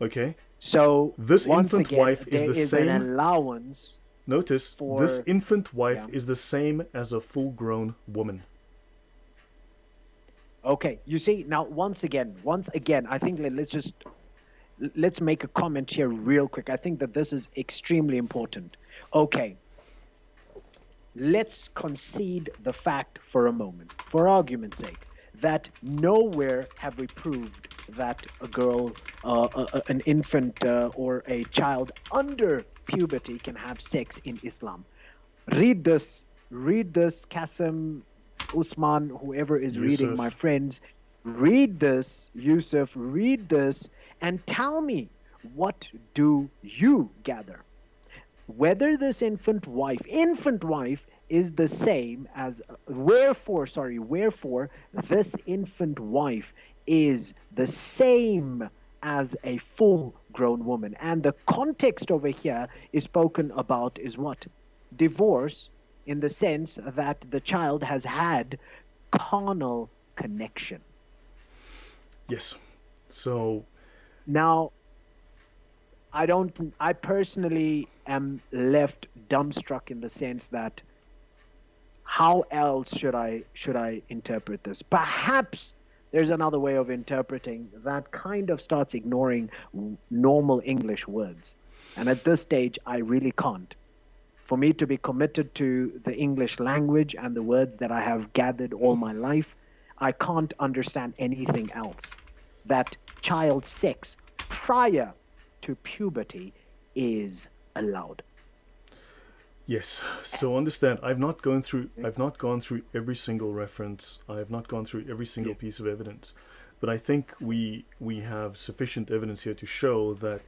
Okay. So this once infant again, wife is there the is same. an allowance. Notice for, this infant wife is the same as a full-grown woman. Okay, you see, now once again, I think let's make a comment here real quick. I think that this is extremely important. Okay, let's concede the fact for a moment, for argument's sake, that nowhere have we proved that a girl, an infant, or a child under puberty can have sex in Islam. Read this. Read this, Kasim, Usman, whoever is reading, my Yusuf. friends. Read this, Yusuf. Read this, and tell me, what do you gather? Whether this infant wife is the same as, wherefore this infant wife is the same as a full grown woman. And the context over here is spoken about is what? Divorce, in the sense that the child has had carnal connection. Yes. So, Now, I personally am left dumbstruck in the sense that how else should I interpret this? Perhaps there's another way of interpreting that kind of starts ignoring normal English words. And at this stage, I really can't. For me to be committed to the English language and the words that I have gathered all my life, I can't understand anything else. That child sex prior to puberty is allowed. yes. So understand, I've not gone through every single reference. I have not gone through every single piece of evidence. But I think we have sufficient evidence here to show that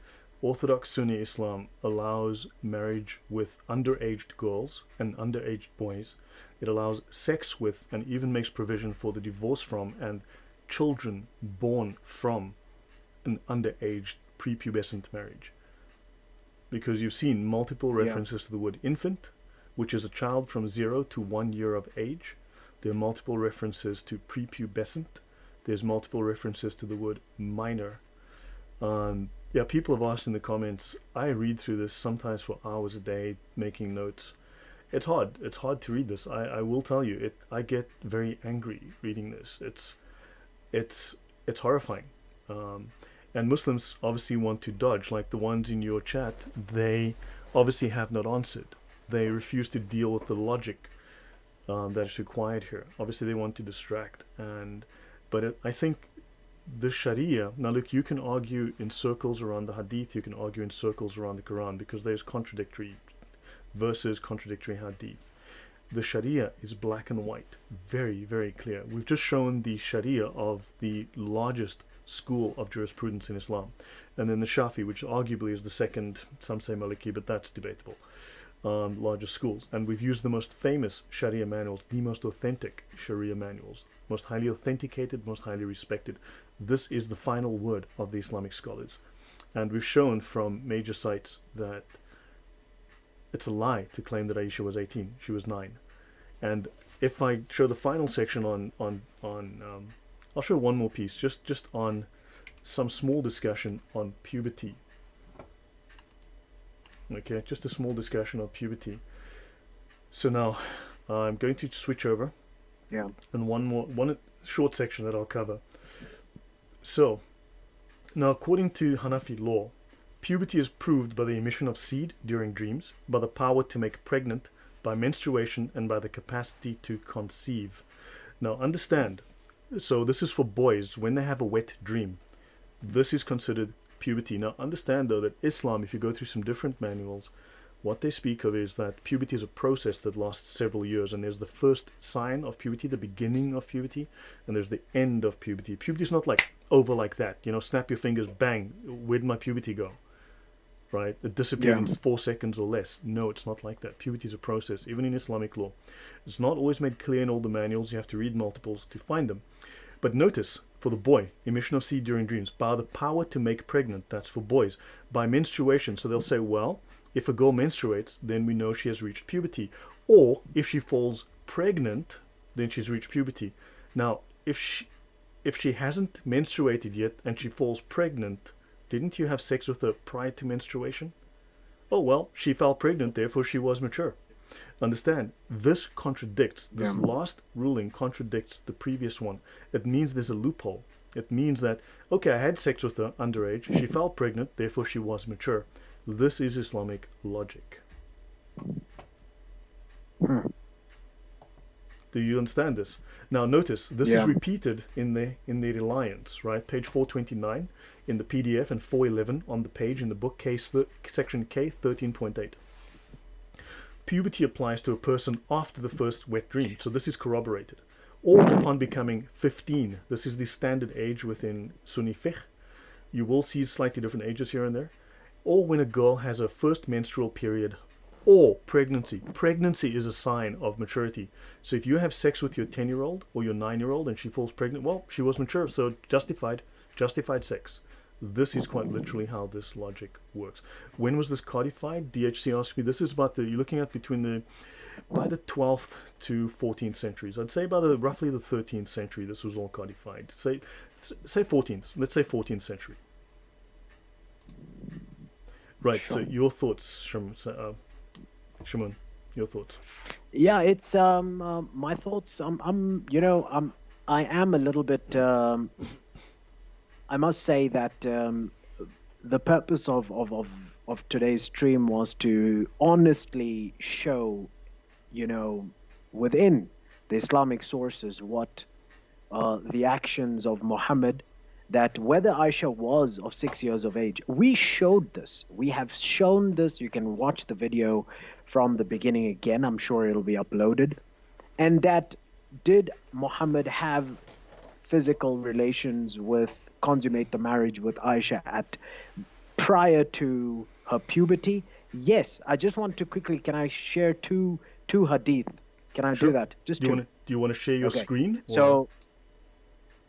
Orthodox Sunni Islam allows marriage with underaged girls and underaged boys. It allows sex with and even makes provision for the divorce from and children born from an underaged prepubescent marriage. Because you've seen multiple references to the word infant, which is a child from 0 to 1 year of age. There are multiple references to prepubescent. There's multiple references to the word minor. Yeah, people have asked in the comments. I read through this sometimes for hours a day, making notes. It's hard. It's hard to read this. I will tell you. I get very angry reading this. It's horrifying. And Muslims obviously want to dodge, like the ones in your chat. They obviously have not answered. They refuse to deal with the logic that is required here. Obviously, they want to distract. But I think the Sharia, now look, you can argue in circles around the Hadith, you can argue in circles around the Quran, because there's contradictory verses, contradictory Hadith. The Sharia is black and white, very, very clear. We've just shown the Sharia of the largest school of jurisprudence in Islam, and then the Shafi, which arguably is the second, some say Maliki, but that's debatable, largest schools. And we've used the most famous Sharia manuals, the most authentic Sharia manuals, most highly authenticated, most highly respected. This is the final word of the Islamic scholars. And we've shown from major sites that it's a lie to claim that Aisha was 18. She was 9. And if I show the final section I'll show one more piece, just on some small discussion on puberty. Okay, just a small discussion on puberty. So now I'm going to switch over. Yeah. And one short section that I'll cover. So now, according to Hanafi law, puberty is proved by the emission of seed during dreams, by the power to make pregnant, by menstruation, and by the capacity to conceive. Now understand, so this is for boys when they have a wet dream. This is considered puberty. Now understand though that Islam, if you go through some different manuals, what they speak of is that puberty is a process that lasts several years, and there's the first sign of puberty, the beginning of puberty, and there's the end of puberty. Puberty is not like over like that, snap your fingers, bang, where'd my puberty go? Right? It disappeared in 4 seconds or less. No, it's not like that. Puberty is a process, even in Islamic law. It's not always made clear in all the manuals. You have to read multiples to find them. But notice, for the boy, emission of seed during dreams, by the power to make pregnant, that's for boys. By menstruation, so they'll say, well, if a girl menstruates, then we know she has reached puberty. Or if she falls pregnant, then she's reached puberty. Now, if she hasn't menstruated yet and she falls pregnant, didn't you have sex with her prior to menstruation? Oh, well, she fell pregnant, therefore she was mature. Understand, this contradicts, this last ruling contradicts the previous one. It means there's a loophole. It means that, okay, I had sex with her underage, she fell pregnant, therefore she was mature. This is Islamic logic. Do you understand this? Now notice this is Yeah. repeated in the Alliance, right? Page 429 in the PDF and 411 on the page in the book, section K 13.8. Puberty applies to a person after the first wet dream, so this is corroborated. Or upon becoming 15. This is the standard age within Sunni fiqh. You will see slightly different ages here and there. Or when a girl has a first menstrual period or pregnancy. Pregnancy is a sign of maturity. So if you have sex with your 10-year-old or your 9-year-old and she falls pregnant, well, she was mature, so justified sex. This is quite literally how this logic works. When was this codified? DHC asked me. This is about you're looking at by the 12th to 14th centuries. I'd say by roughly the 13th century this was all codified. Say 14th. Let's say 14th century. Right. Sure. So your thoughts, Shamoun, your thoughts? Yeah, it's my thoughts. I am a little bit. I must say that the purpose of today's stream was to honestly show, within the Islamic sources what the actions of Muhammad, that whether Aisha was of 6 years of age, we showed this. We have shown this. You can watch the video from the beginning again. I'm sure it'll be uploaded. And that did Muhammad have physical relations consummate the marriage with Aisha prior to her puberty? Yes. I just want to quickly, can I share two hadith? Can I do that? Just two. Do you want to share your screen? So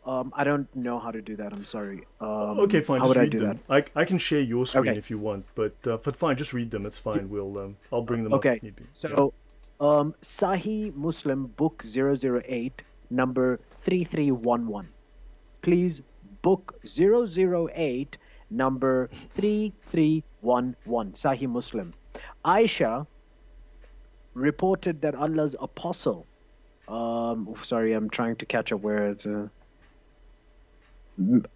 I don't know how to do that. I'm sorry. Okay, fine. How Just would read I do them. that? I can share your screen Okay. if you want, but fine. Just read them. It's fine. I'll bring them up Okay. if need be. So Sahih Muslim book 008 number 3311. Please, book 008 number 3311. Sahih Muslim. Aisha reported that Allah's apostle, sorry, I'm trying to catch up where it's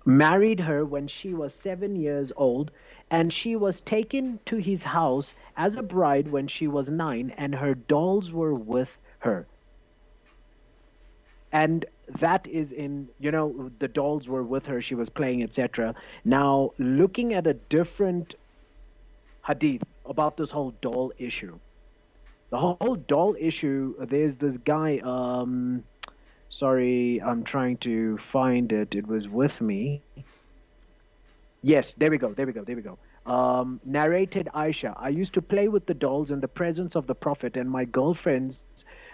married her when she was 7 years old, and she was taken to his house as a bride when she was 9, and her dolls were with her. And that is the dolls were with her, she was playing, etc. Now, looking at a different hadith about this whole doll issue. The whole doll issue, there's this guy, sorry, I'm trying to find it. It was with me. Yes, there we go. Narrated Aisha, I used to play with the dolls in the presence of the Prophet, and my girlfriends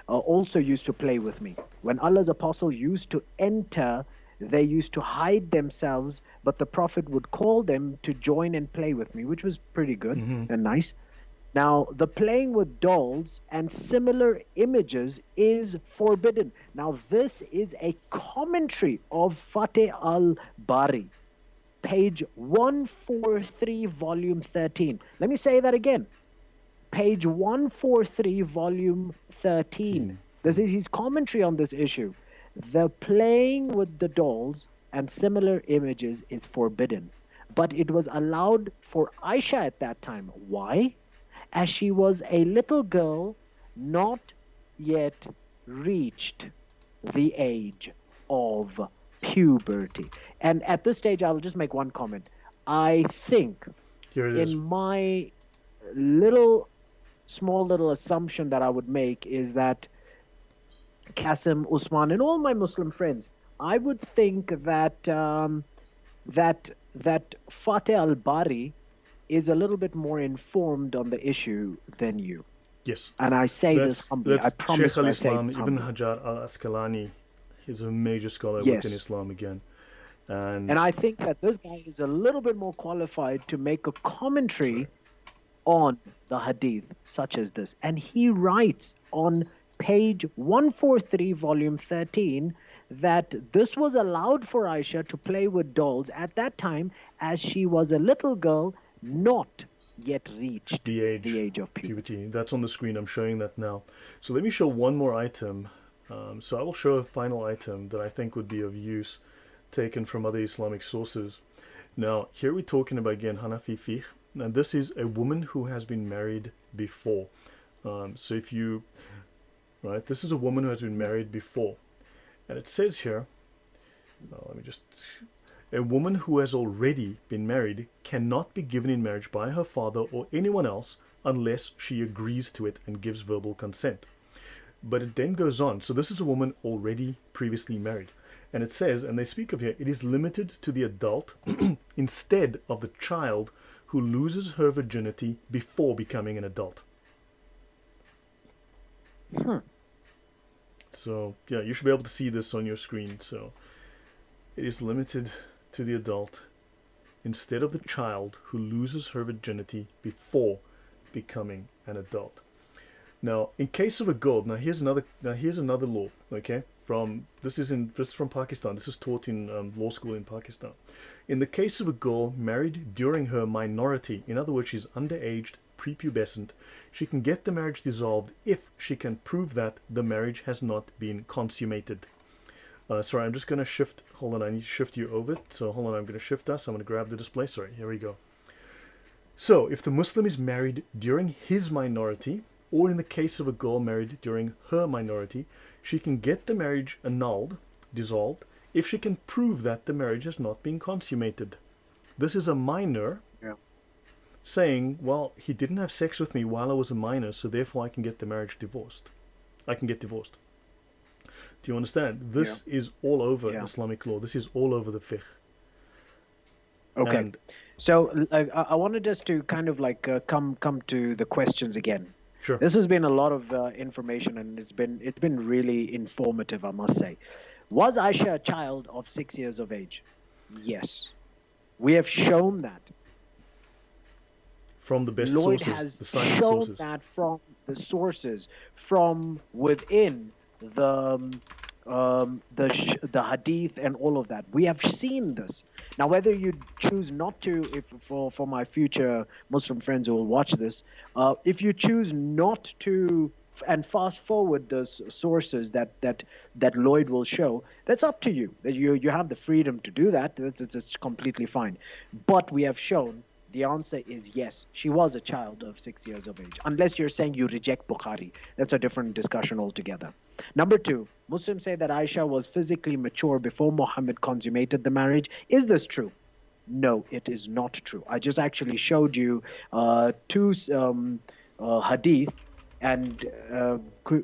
also used to play with me. When Allah's apostle used to enter, they used to hide themselves, but the Prophet would call them to join and play with me, which was pretty good and nice. Now, the playing with dolls and similar images is forbidden. Now, this is a commentary of Fateh al-Bari, page 143, volume 13. Let me say that again. Page 143, volume 13. This is his commentary on this issue. The playing with the dolls and similar images is forbidden. But it was allowed for Aisha at that time. Why? As she was a little girl, not yet reached the age of puberty. And at this stage, I will just make one comment. I think, in my small little assumption that I would make, is that Qasim, Usman, and all my Muslim friends, I would think that that Fateh al-Bari is a little bit more informed on the issue than you. Yes. And I say this humbly. I promise Shaykh I say al-Islam this Ibn humbly. Hajar al-Asqalani. He's a major scholar Yes. within Islam again. And I think that this guy is a little bit more qualified to make a commentary on the hadith such as this. And he writes on page 143, volume 13, that this was allowed for Aisha to play with dolls at that time, as she was a little girl, not yet reached the age of puberty. That's on the screen. I'm showing that now. So let me show one more item. So I will show a final item that I think would be of use, taken from other Islamic sources. Now, here we're talking about, again, Hanafi fiqh. And this is a woman who has been married before. So if you right? This is a woman who has been married before. And it says here, let me just, a woman who has already been married cannot be given in marriage by her father or anyone else unless she agrees to it and gives verbal consent. But it then goes on. So this is a woman already previously married. And it says, and they speak of here, it is limited to the adult instead of the child who loses her virginity before becoming an adult. So, yeah, you should be able to see this on your screen. So, it is limited to the adult instead of the child who loses her virginity before becoming an adult. Now, in case of a girl, now here's another law, okay? This is from Pakistan. This is taught in law school in Pakistan. In the case of a girl married during her minority, in other words, she's underaged, prepubescent, she can get the marriage dissolved if she can prove that the marriage has not been consummated. Sorry, I'm just going to shift. Hold on, I need to shift you over. So hold on, I'm going to shift us. I'm going to grab the display. Sorry, here we go. So if the Muslim is married during his minority, or in the case of a girl married during her minority, she can get the marriage annulled, dissolved, if she can prove that the marriage has not been consummated. This is a minor saying, well, he didn't have sex with me while I was a minor, so therefore I can get the marriage divorced. I can get divorced. Do you understand? This is all over Islamic law. This is all over the fiqh. Okay. And so I wanted us to kind of like come to the questions again. Sure. This has been a lot of information, and it's been really informative, I must say. Was Aisha a child of 6 years of age? Yes. We have shown that. From the best Lloyd sources, has the science shown sources. that from the sources, from within the hadith and all of that. We have seen this. Now, whether you choose not to, if for my future Muslim friends who will watch this, if you choose not to and fast forward those sources that Lloyd will show, that's up to you. You have the freedom to do that. That's completely fine. But we have shown the answer is yes. She was a child of 6 years of age. Unless you're saying you reject Bukhari. That's a different discussion altogether. Number two, Muslims say that Aisha was physically mature before Mohammed consummated the marriage. Is this true? No, it is not true. I just actually showed you two hadith, and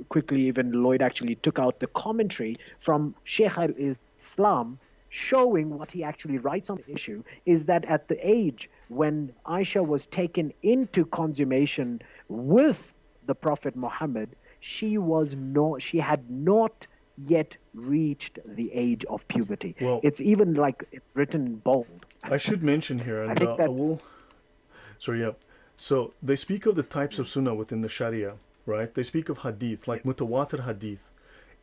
quickly even Lloyd actually took out the commentary from Sheikh al-Islam, showing what he actually writes on the issue is that at the age when Aisha was taken into consummation with the Prophet Muhammad, she had not yet reached the age of puberty. Well, it's even like written in bold. I should mention here, and I will. Sorry, yeah. So they speak of the types of sunnah within the Sharia, right? They speak of hadith, like mutawatir hadith.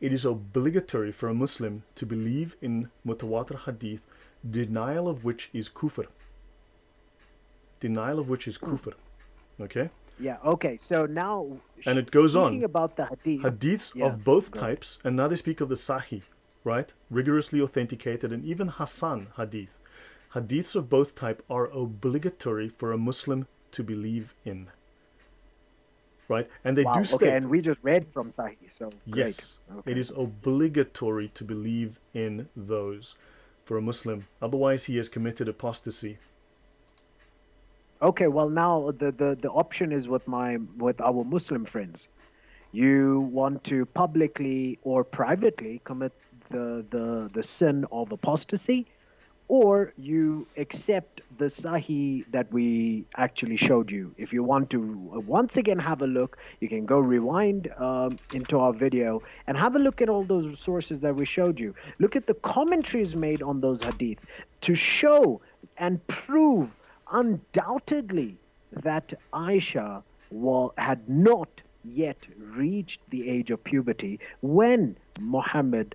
It is obligatory for a Muslim to believe in mutawatir hadith, denial of which is kufr. Denial of which is kufr. Okay? Yeah, okay. So now, and it goes on. About the hadith. Hadiths of both types, and now they speak of the sahih, right? Rigorously authenticated, and even Hasan hadith. Hadiths of both type are obligatory for a Muslim to believe in. Right? And they do state... Okay, and we just read from Sahih, so yes, okay. It is obligatory to believe in those for a Muslim. Otherwise, he has committed apostasy. Okay, well now the option is with our Muslim friends. You want to publicly or privately commit the sin of apostasy, or you accept the Sahih that we actually showed you. If you want to once again have a look, you can go rewind into our video and have a look at all those sources that we showed you. Look at the commentaries made on those hadith to show and prove undoubtedly that Aisha had not yet reached the age of puberty when Muhammad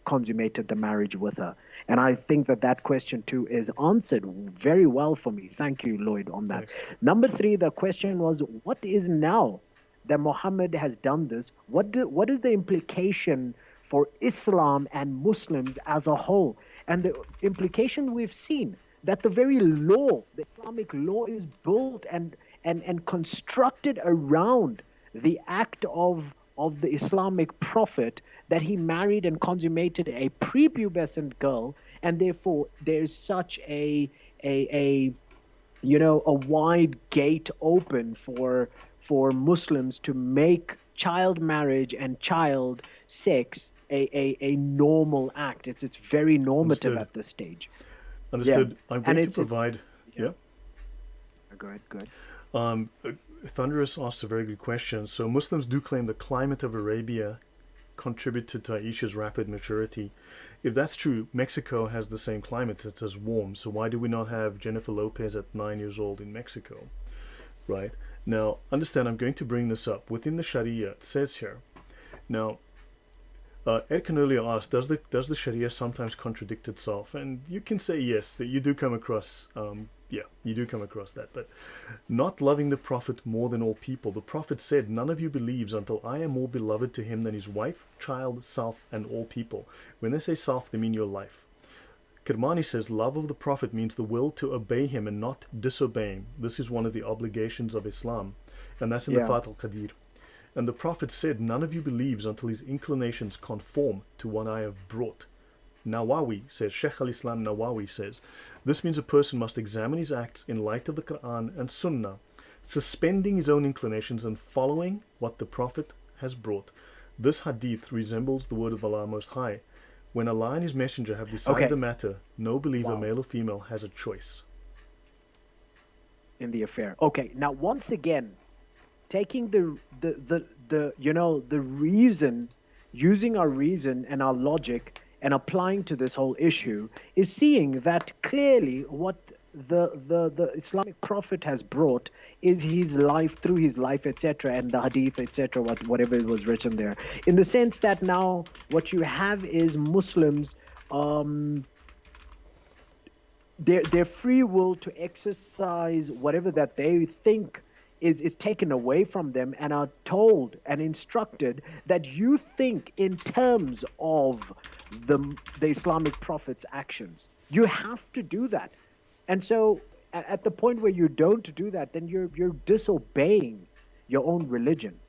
consummated the marriage with her. And I think that question too is answered very well for me. Thank you, Lloyd, on that. Thanks. Number three, the question was, what is now that Muhammad has done this? What is the implication for Islam and Muslims as a whole? And the implication we've seen that the very law, the Islamic law, is built and constructed around the act of of the Islamic prophet that he married and consummated a prepubescent girl, and therefore there's such a a wide gate open for Muslims to make child marriage and child sex a normal act. It's very normative Understood. at this stage. Yeah, Understood. I'm and going to it's provide. yeah. Yeah. Go ahead, go ahead. Thunderous asked a very good question. So Muslims do claim the climate of Arabia contributed to Aisha's rapid maturity. If that's true, Mexico has the same climate. It's as warm. So why do we not have Jennifer Lopez at 9 years old in Mexico? Right? Now, understand, I'm going to bring this up. Within the Sharia, it says here. Now, Edkin earlier asked, does the Sharia sometimes contradict itself? And you can say yes, that you do come across, you do come across that. But not loving the Prophet more than all people. The Prophet said, none of you believes until I am more beloved to him than his wife, child, self, and all people. When they say self, they mean your life. Kirmani says, love of the Prophet means the will to obey him and not disobey him. This is one of the obligations of Islam. And that's in the Yeah. Fat al-Qadir. And the Prophet said, none of you believes until his inclinations conform to what I have brought. Nawawi says, Sheikh al-Islam Nawawi says, this means a person must examine his acts in light of the Quran and Sunnah, suspending his own inclinations and following what the Prophet has brought. This hadith resembles the word of Allah Most High. When Allah and his messenger have decided Okay. a matter, no believer, Wow. male or female, has a choice. In the affair. Okay, now once again, taking the reason, using our reason and our logic and applying to this whole issue is seeing that clearly what the Islamic prophet has brought is his life, through his life, etc., and the hadith, etc., whatever was written there. In the sense that now what you have is Muslims, their free will to exercise whatever that they think is taken away from them, and are told and instructed that you think in terms of the Islamic prophet's actions. You have to do that. And so at the point where you don't do that, then you're disobeying your own religion.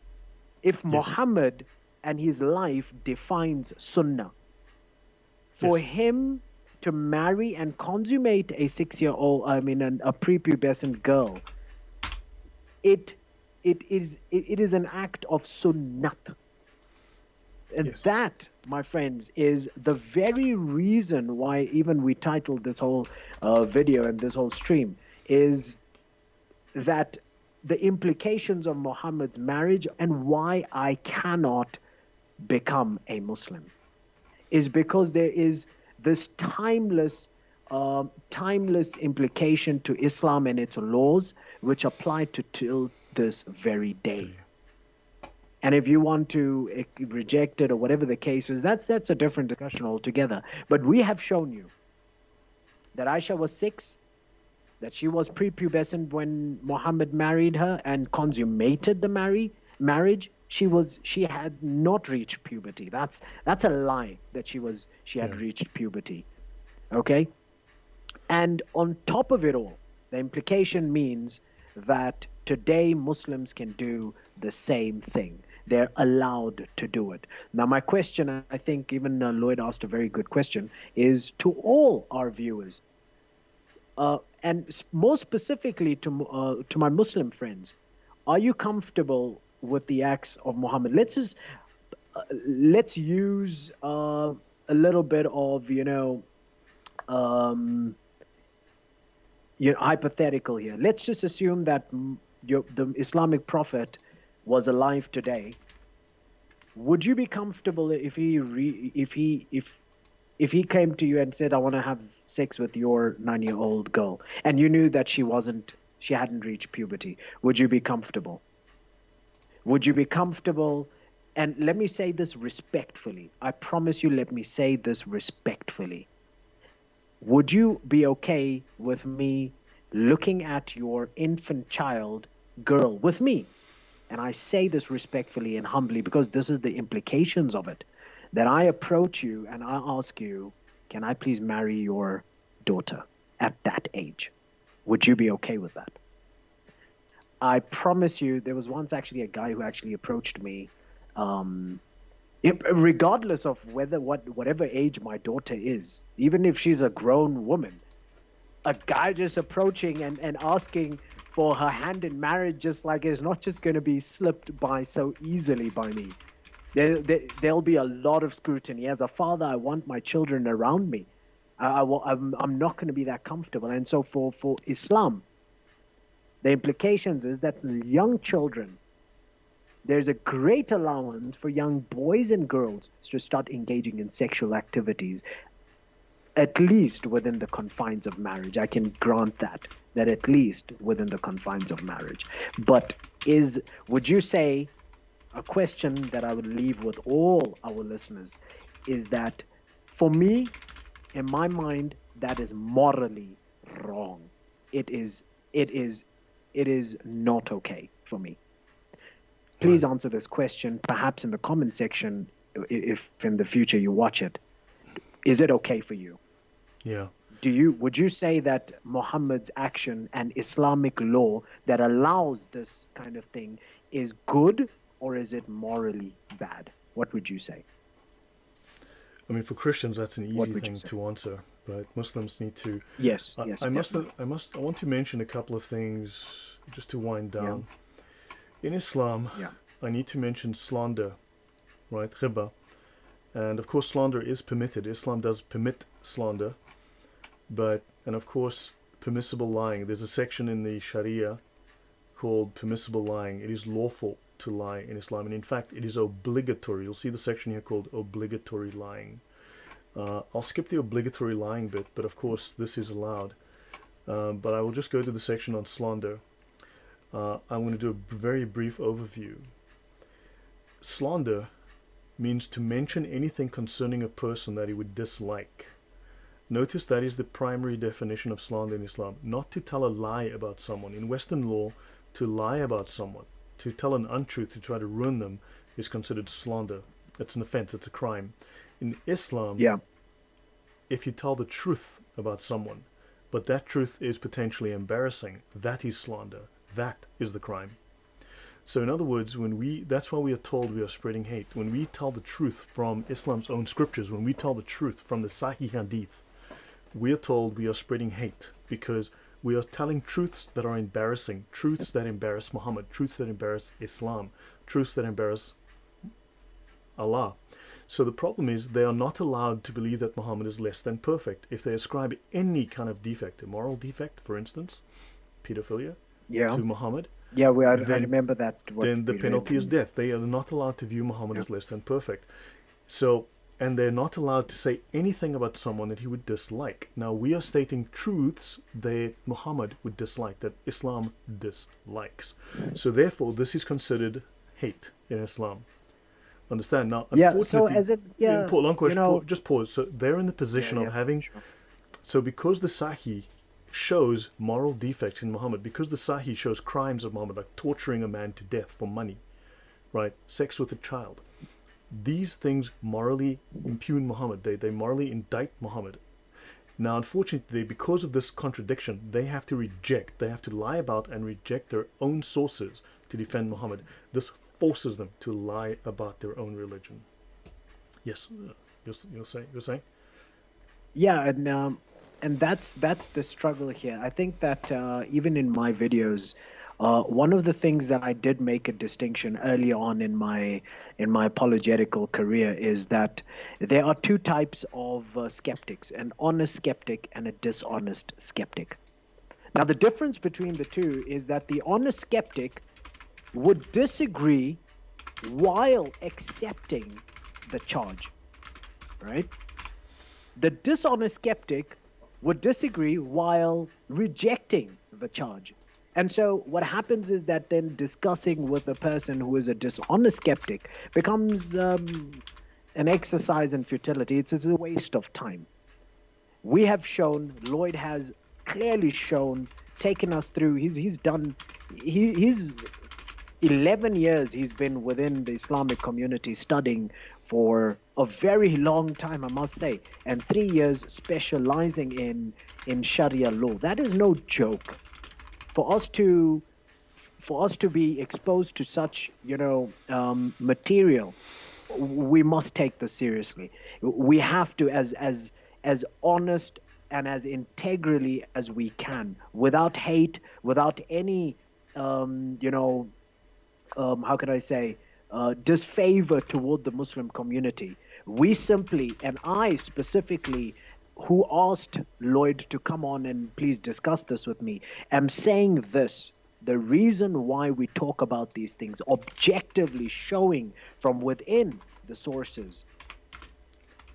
If Yes. Muhammad and his life defines sunnah, for Yes. him to marry and consummate a 6-year-old, a prepubescent girl, it is an act of sunnat. And Yes. that, my friends, is the very reason why even we titled this whole video and this whole stream, is that the implications of Muhammad's marriage and why I cannot become a Muslim is because there is this timeless implication to Islam and its laws, which apply to till this very day. And if you want to reject it or whatever the case is, that's a different discussion altogether. But we have shown you that Aisha was 6, that she was prepubescent when Muhammad married her and consummated the marriage. She had not reached puberty. That's a lie that she had Yeah. reached puberty. Okay? And on top of it all, the implication means that today Muslims can do the same thing. They're allowed to do it. Now, my question, I think even Lloyd asked a very good question, is to all our viewers, and more specifically to my Muslim friends, are you comfortable with the acts of Muhammad? Let's use a little bit of hypothetical here. Let's just assume that the Islamic prophet was alive today. Would you be comfortable if he came to you and said, I want to have sex with your 9-year-old girl, and you knew that she hadn't reached puberty? Would you be comfortable? Would you be comfortable? And let me say this respectfully. I promise you, let me say this respectfully. Would you be okay with me looking at your infant child girl with me? And I say this respectfully and humbly because this is the implications of it. That I approach you and I ask you, can I please marry your daughter at that age? Would you be okay with that? I promise you, there was once actually a guy who actually approached me Regardless of whatever age my daughter is, even if she's a grown woman, a guy just approaching and asking for her hand in marriage, just like, is not just going to be slipped by so easily by me. There'll be a lot of scrutiny. As a father, I want my children around me. I'm not going to be that comfortable. And so for Islam, the implications is that young children, there's a great allowance for young boys and girls to start engaging in sexual activities, at least within the confines of marriage. I can grant that at least within the confines of marriage. But would you say, a question that I would leave with all our listeners is that, for me, in my mind, that is morally wrong. It is not okay for me. Please answer this question, perhaps in the comment section, if in the future you watch it. Is it okay for you? Yeah. Would you say that Muhammad's action and Islamic law that allows this kind of thing is good, or is it morally bad? What would you say? I mean, for Christians, that's an easy thing to answer, but Muslims need to. Yes. I want to mention a couple of things just to wind down. In Islam, I need to mention slander, right? Riba. And of course, slander is permitted. Islam does permit slander, and of course, permissible lying. There's a section in the Sharia called permissible lying. It is lawful to lie in Islam, and in fact, it is obligatory. You'll see the section here called obligatory lying. I'll skip the obligatory lying bit, but of course, this is allowed. But I will just go to the section on slander. I'm going to do a very brief overview. Slander means to mention anything concerning a person that he would dislike. Notice that is the primary definition of slander in Islam. Not to tell a lie about someone. In Western law, to lie about someone, to tell an untruth, to try to ruin them, is considered slander. It's an offense, it's a crime. In Islam, if you tell the truth about someone, but that truth is potentially embarrassing, that is slander. That is the crime. So in other words, that's why we are told we are spreading hate. When we tell the truth from Islam's own scriptures, when we tell the truth from the sahih hadith, we are told we are spreading hate because we are telling truths that are embarrassing, truths that embarrass Muhammad, truths that embarrass Islam, truths that embarrass Allah. So the problem is they are not allowed to believe that Muhammad is less than perfect. If they ascribe any kind of defect, a moral defect, for instance, pedophilia, to Muhammad, I remember that. Then the penalty is death. They are not allowed to view Muhammad as less than perfect. So, and they're not allowed to say anything about someone that he would dislike. Now, we are stating truths that Muhammad would dislike, that Islam dislikes. So therefore, this is considered hate in Islam. Understand? Now, unfortunately, just pause. So they're in the position of having... Sure. So because the Sahih shows moral defects in Muhammad, because the Sahih shows crimes of Muhammad, like torturing a man to death for money, right? Sex with a child. These things morally impugn Muhammad. They morally indict Muhammad. Now, unfortunately, because of this contradiction, they have to lie about and reject their own sources to defend Muhammad. This forces them to lie about their own religion. Yes, you're saying? Yeah, and that's the struggle here. I think that even in my videos, one of the things that I did make a distinction early on in my apologetical career is that there are two types of skeptics: an honest skeptic and a dishonest skeptic. Now, the difference between the two is that the honest skeptic would disagree while accepting the charge, right? The dishonest skeptic would disagree while rejecting the charge. And so what happens is that then discussing with a person who is a dishonest skeptic becomes an exercise in futility. It's a waste of time. We have shown, Lloyd has clearly shown, taken us through, he's 11 years he's been within the Islamic community studying for a very long time, I must say, and 3 years specializing in Sharia law. That is no joke. For for us to be exposed to such, material, we must take this seriously. We have to, as honest and as integrally as we can, without hate, without any, um, you know, how can I say, disfavor toward the Muslim community. We simply, and I specifically, who asked Lloyd to come on and please discuss this with me, am saying this. The reason why we talk about these things, objectively showing from within the sources,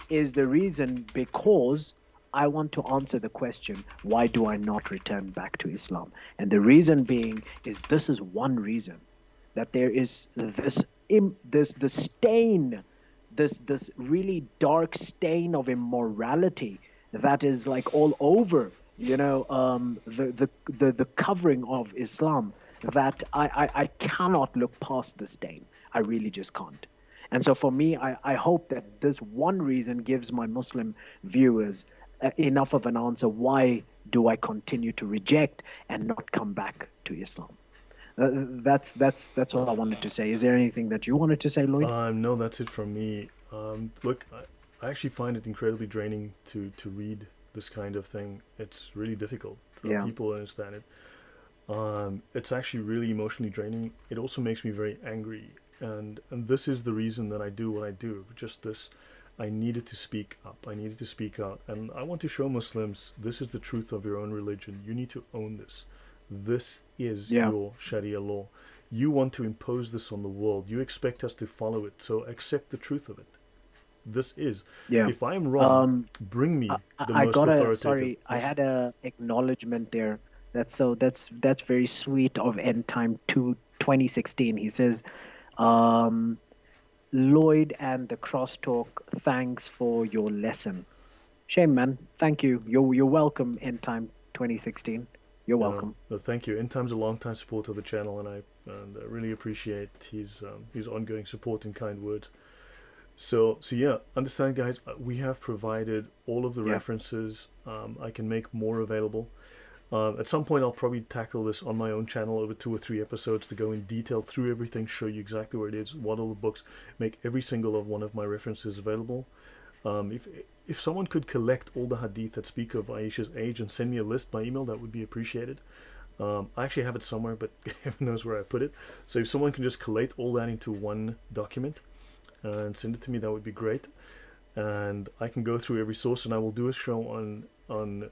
is the reason because I want to answer the question, why do I not return back to Islam? And the reason being is this is one reason, that there is this stain, this really dark stain of immorality that is like all over, the covering of Islam, that I cannot look past the stain. I really just can't. And so for me, I hope that this one reason gives my Muslim viewers enough of an answer. Why do I continue to reject and not come back to Islam? That's all I wanted to say. Is there anything that you wanted to say, Lloyd? No, that's it from me. Look, I actually find it incredibly draining to read this kind of thing. It's really difficult. Yeah. People understand it. It's actually really emotionally draining. It also makes me very angry. And this is the reason that I do what I do. Just this, I needed to speak up. I needed to speak out. And I want to show Muslims, this is the truth of your own religion. You need to own this. This is your Sharia law. You want to impose this on the world. You expect us to follow it. So accept the truth of it. This is. Yeah. If I am wrong, bring me the most authoritative. Sorry, I had a acknowledgement there. That's very sweet of End Time 2016. He says, Lloyd and the Crosstalk, thanks for your lesson. Shame, man. Thank you. You're welcome, End Time 2016. You're welcome. Thank you. End Time's a long-time supporter of the channel, and I really appreciate his ongoing support and kind words. So yeah, understand, guys. We have provided all of the references. I can make more available. At some point, I'll probably tackle this on my own channel over 2 or 3 episodes to go in detail through everything, show you exactly where it is, what all the books, make every single of one of my references available. If someone could collect all the hadith that speak of Aisha's age and send me a list by email, that would be appreciated. I actually have it somewhere, but heaven knows where I put it. So if someone can just collate all that into one document and send it to me, that would be great. And I can go through every source, and I will do a show on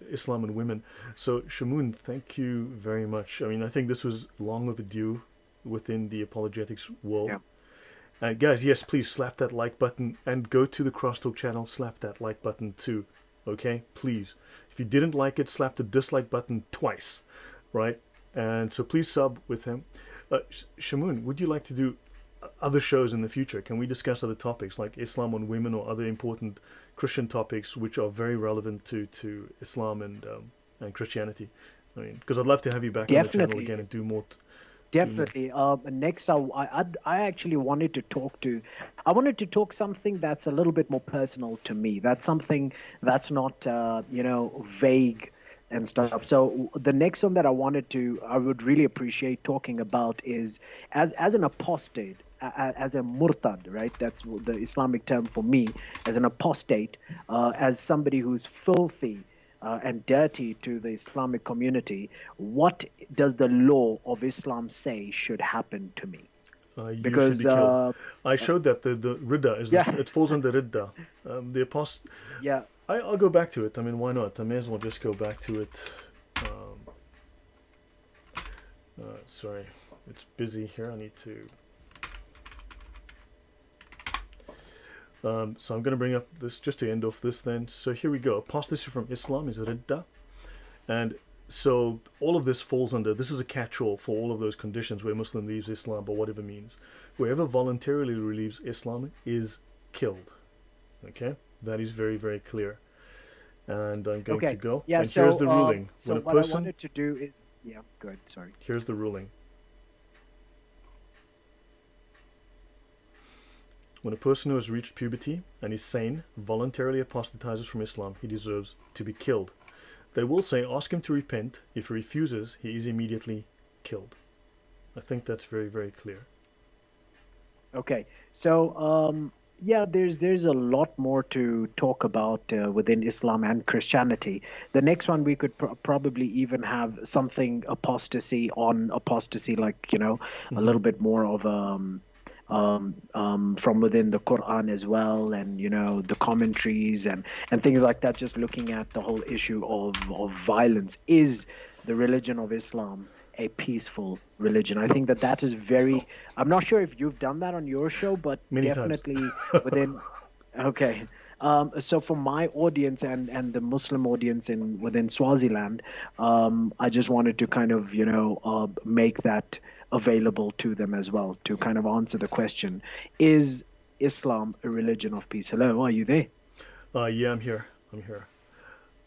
Islam and women. So Shamoun, thank you very much. I mean, I think this was long overdue within the apologetics world. Guys, yes, please slap that like button and go to the Crosstalk channel, slap that like button too. Okay, please. If you didn't like it, slap the dislike button twice, right? And so please sub with him. Shamoun, would you like to do other shows in the future? Can we discuss other topics like Islam on women or other important Christian topics which are very relevant to Islam and Christianity? I mean, because I'd love to have you back on the channel again and do more. Definitely. Next, I actually wanted to talk something that's a little bit more personal to me. That's something that's not vague and stuff. So the next one that I would really appreciate talking about is as an apostate, as a murtad, right? That's the Islamic term for me, as an apostate, as somebody who's filthy and dirty to the Islamic community. What does the law of Islam say should happen to me? Because should be killed. I showed that the ridda is it falls under ridda. The apost. Yeah. I'll go back to it. I mean, why not? I may as well just go back to it. Sorry, it's busy here. I need to. So I'm going to bring up this just to end off this then. So here we go. Apostasy from Islam is ridda. And so all of this falls under, this is a catch-all for all of those conditions where Muslim leaves Islam, but whatever means. Whoever voluntarily leaves Islam is killed. Okay? That is very, very clear. And I'm going to go. Yeah, and here's the ruling. So what I wanted to do is, good, sorry. Here's the ruling. When a person who has reached puberty and is sane voluntarily apostatizes from Islam, he deserves to be killed. They will say, ask him to repent. If he refuses, he is immediately killed. I think that's very, very clear. Okay, so yeah, there's a lot more to talk about within Islam and Christianity. The next one we could probably even have something apostasy on apostasy, like a Hmm. little bit more of from within the Quran as well, and the commentaries and things like that. Just looking at the whole issue of violence. Is the religion of Islam a peaceful religion? I think that that is very. I'm not sure if you've done that on your show, but Many times. definitely within. Okay. So for my audience and the Muslim audience within Swaziland, I just wanted to kind of, make that available to them as well to kind of answer the question: is Islam a religion of peace? Hello, are you there? Yeah, I'm here. I'm here.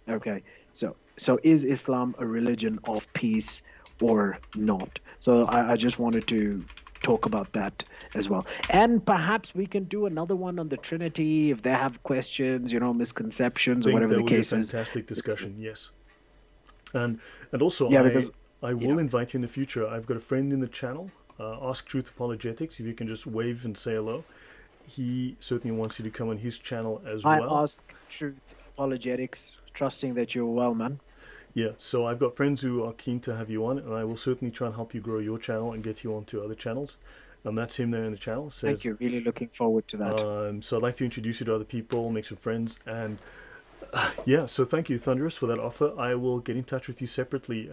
Okay. So is Islam a religion of peace or not? So I just wanted to talk about that as well. And perhaps we can do another one on the Trinity if they have questions, misconceptions or Think whatever that the would be a case is. fantastic It's, discussion. Yes. And also yeah, I because I yeah. will invite you in the future. I've got a friend in the channel, Ask Truth Apologetics. If you can just wave and say hello, he certainly wants you to come on his channel as I well. ask truth apologetics, trusting that you're well, man. Yeah, so I've got friends who are keen to have you on, and I will certainly try and help you grow your channel and get you onto other channels. And that's him there in the channel. Thank Says, you. Really looking forward to that. so I'd like to introduce you to other people, make some friends, and yeah. So thank you, Thunderous, for that offer. I will get in touch with you separately,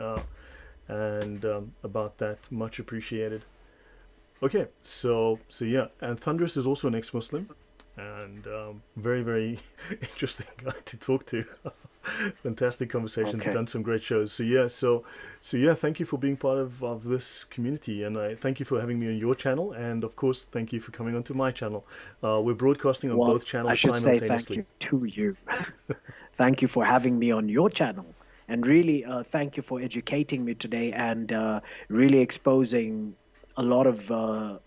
and about that. Much appreciated. Okay, so yeah, and Thunderous is also an ex-Muslim, and very very interesting guy to talk to. Fantastic conversations, Okay. done some great shows. So yeah, thank you for being part of this community, and I thank you for having me on your channel, and of course thank you for coming onto my channel. We're broadcasting on Well, both I channels should say thank simultaneously. you to you. Thank you for having me on your channel. And really, thank you for educating me today and really exposing a lot of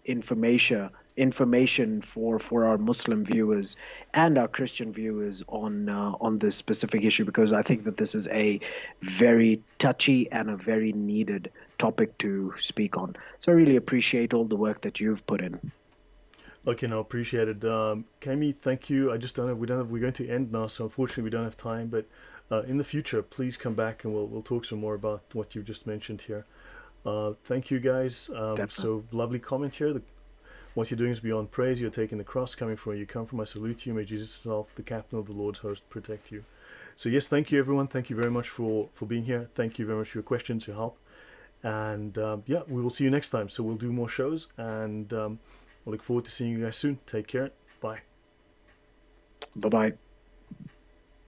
information for our Muslim viewers and our Christian viewers on this specific issue, because I think that this is a very touchy and a very needed topic to speak on. So I really appreciate all the work that you've put in. Okay, no, appreciate it. Kami, thank you. I just don't have, we don't have, we're going to end now, so unfortunately we don't have time, but in the future, please come back and we'll talk some more about what you just mentioned here. Thank you guys. Definitely. So lovely comment here. What you're doing is beyond praise. You're taking the cross, coming from where you come from. I salute you. May Jesus himself, the captain of the Lord's host, protect you. So yes, thank you everyone. Thank you very much for being here. Thank you very much for your questions, your help, and yeah, we will see you next time. So we'll do more shows, and I look forward to seeing you guys soon. Take care. Bye. Bye bye.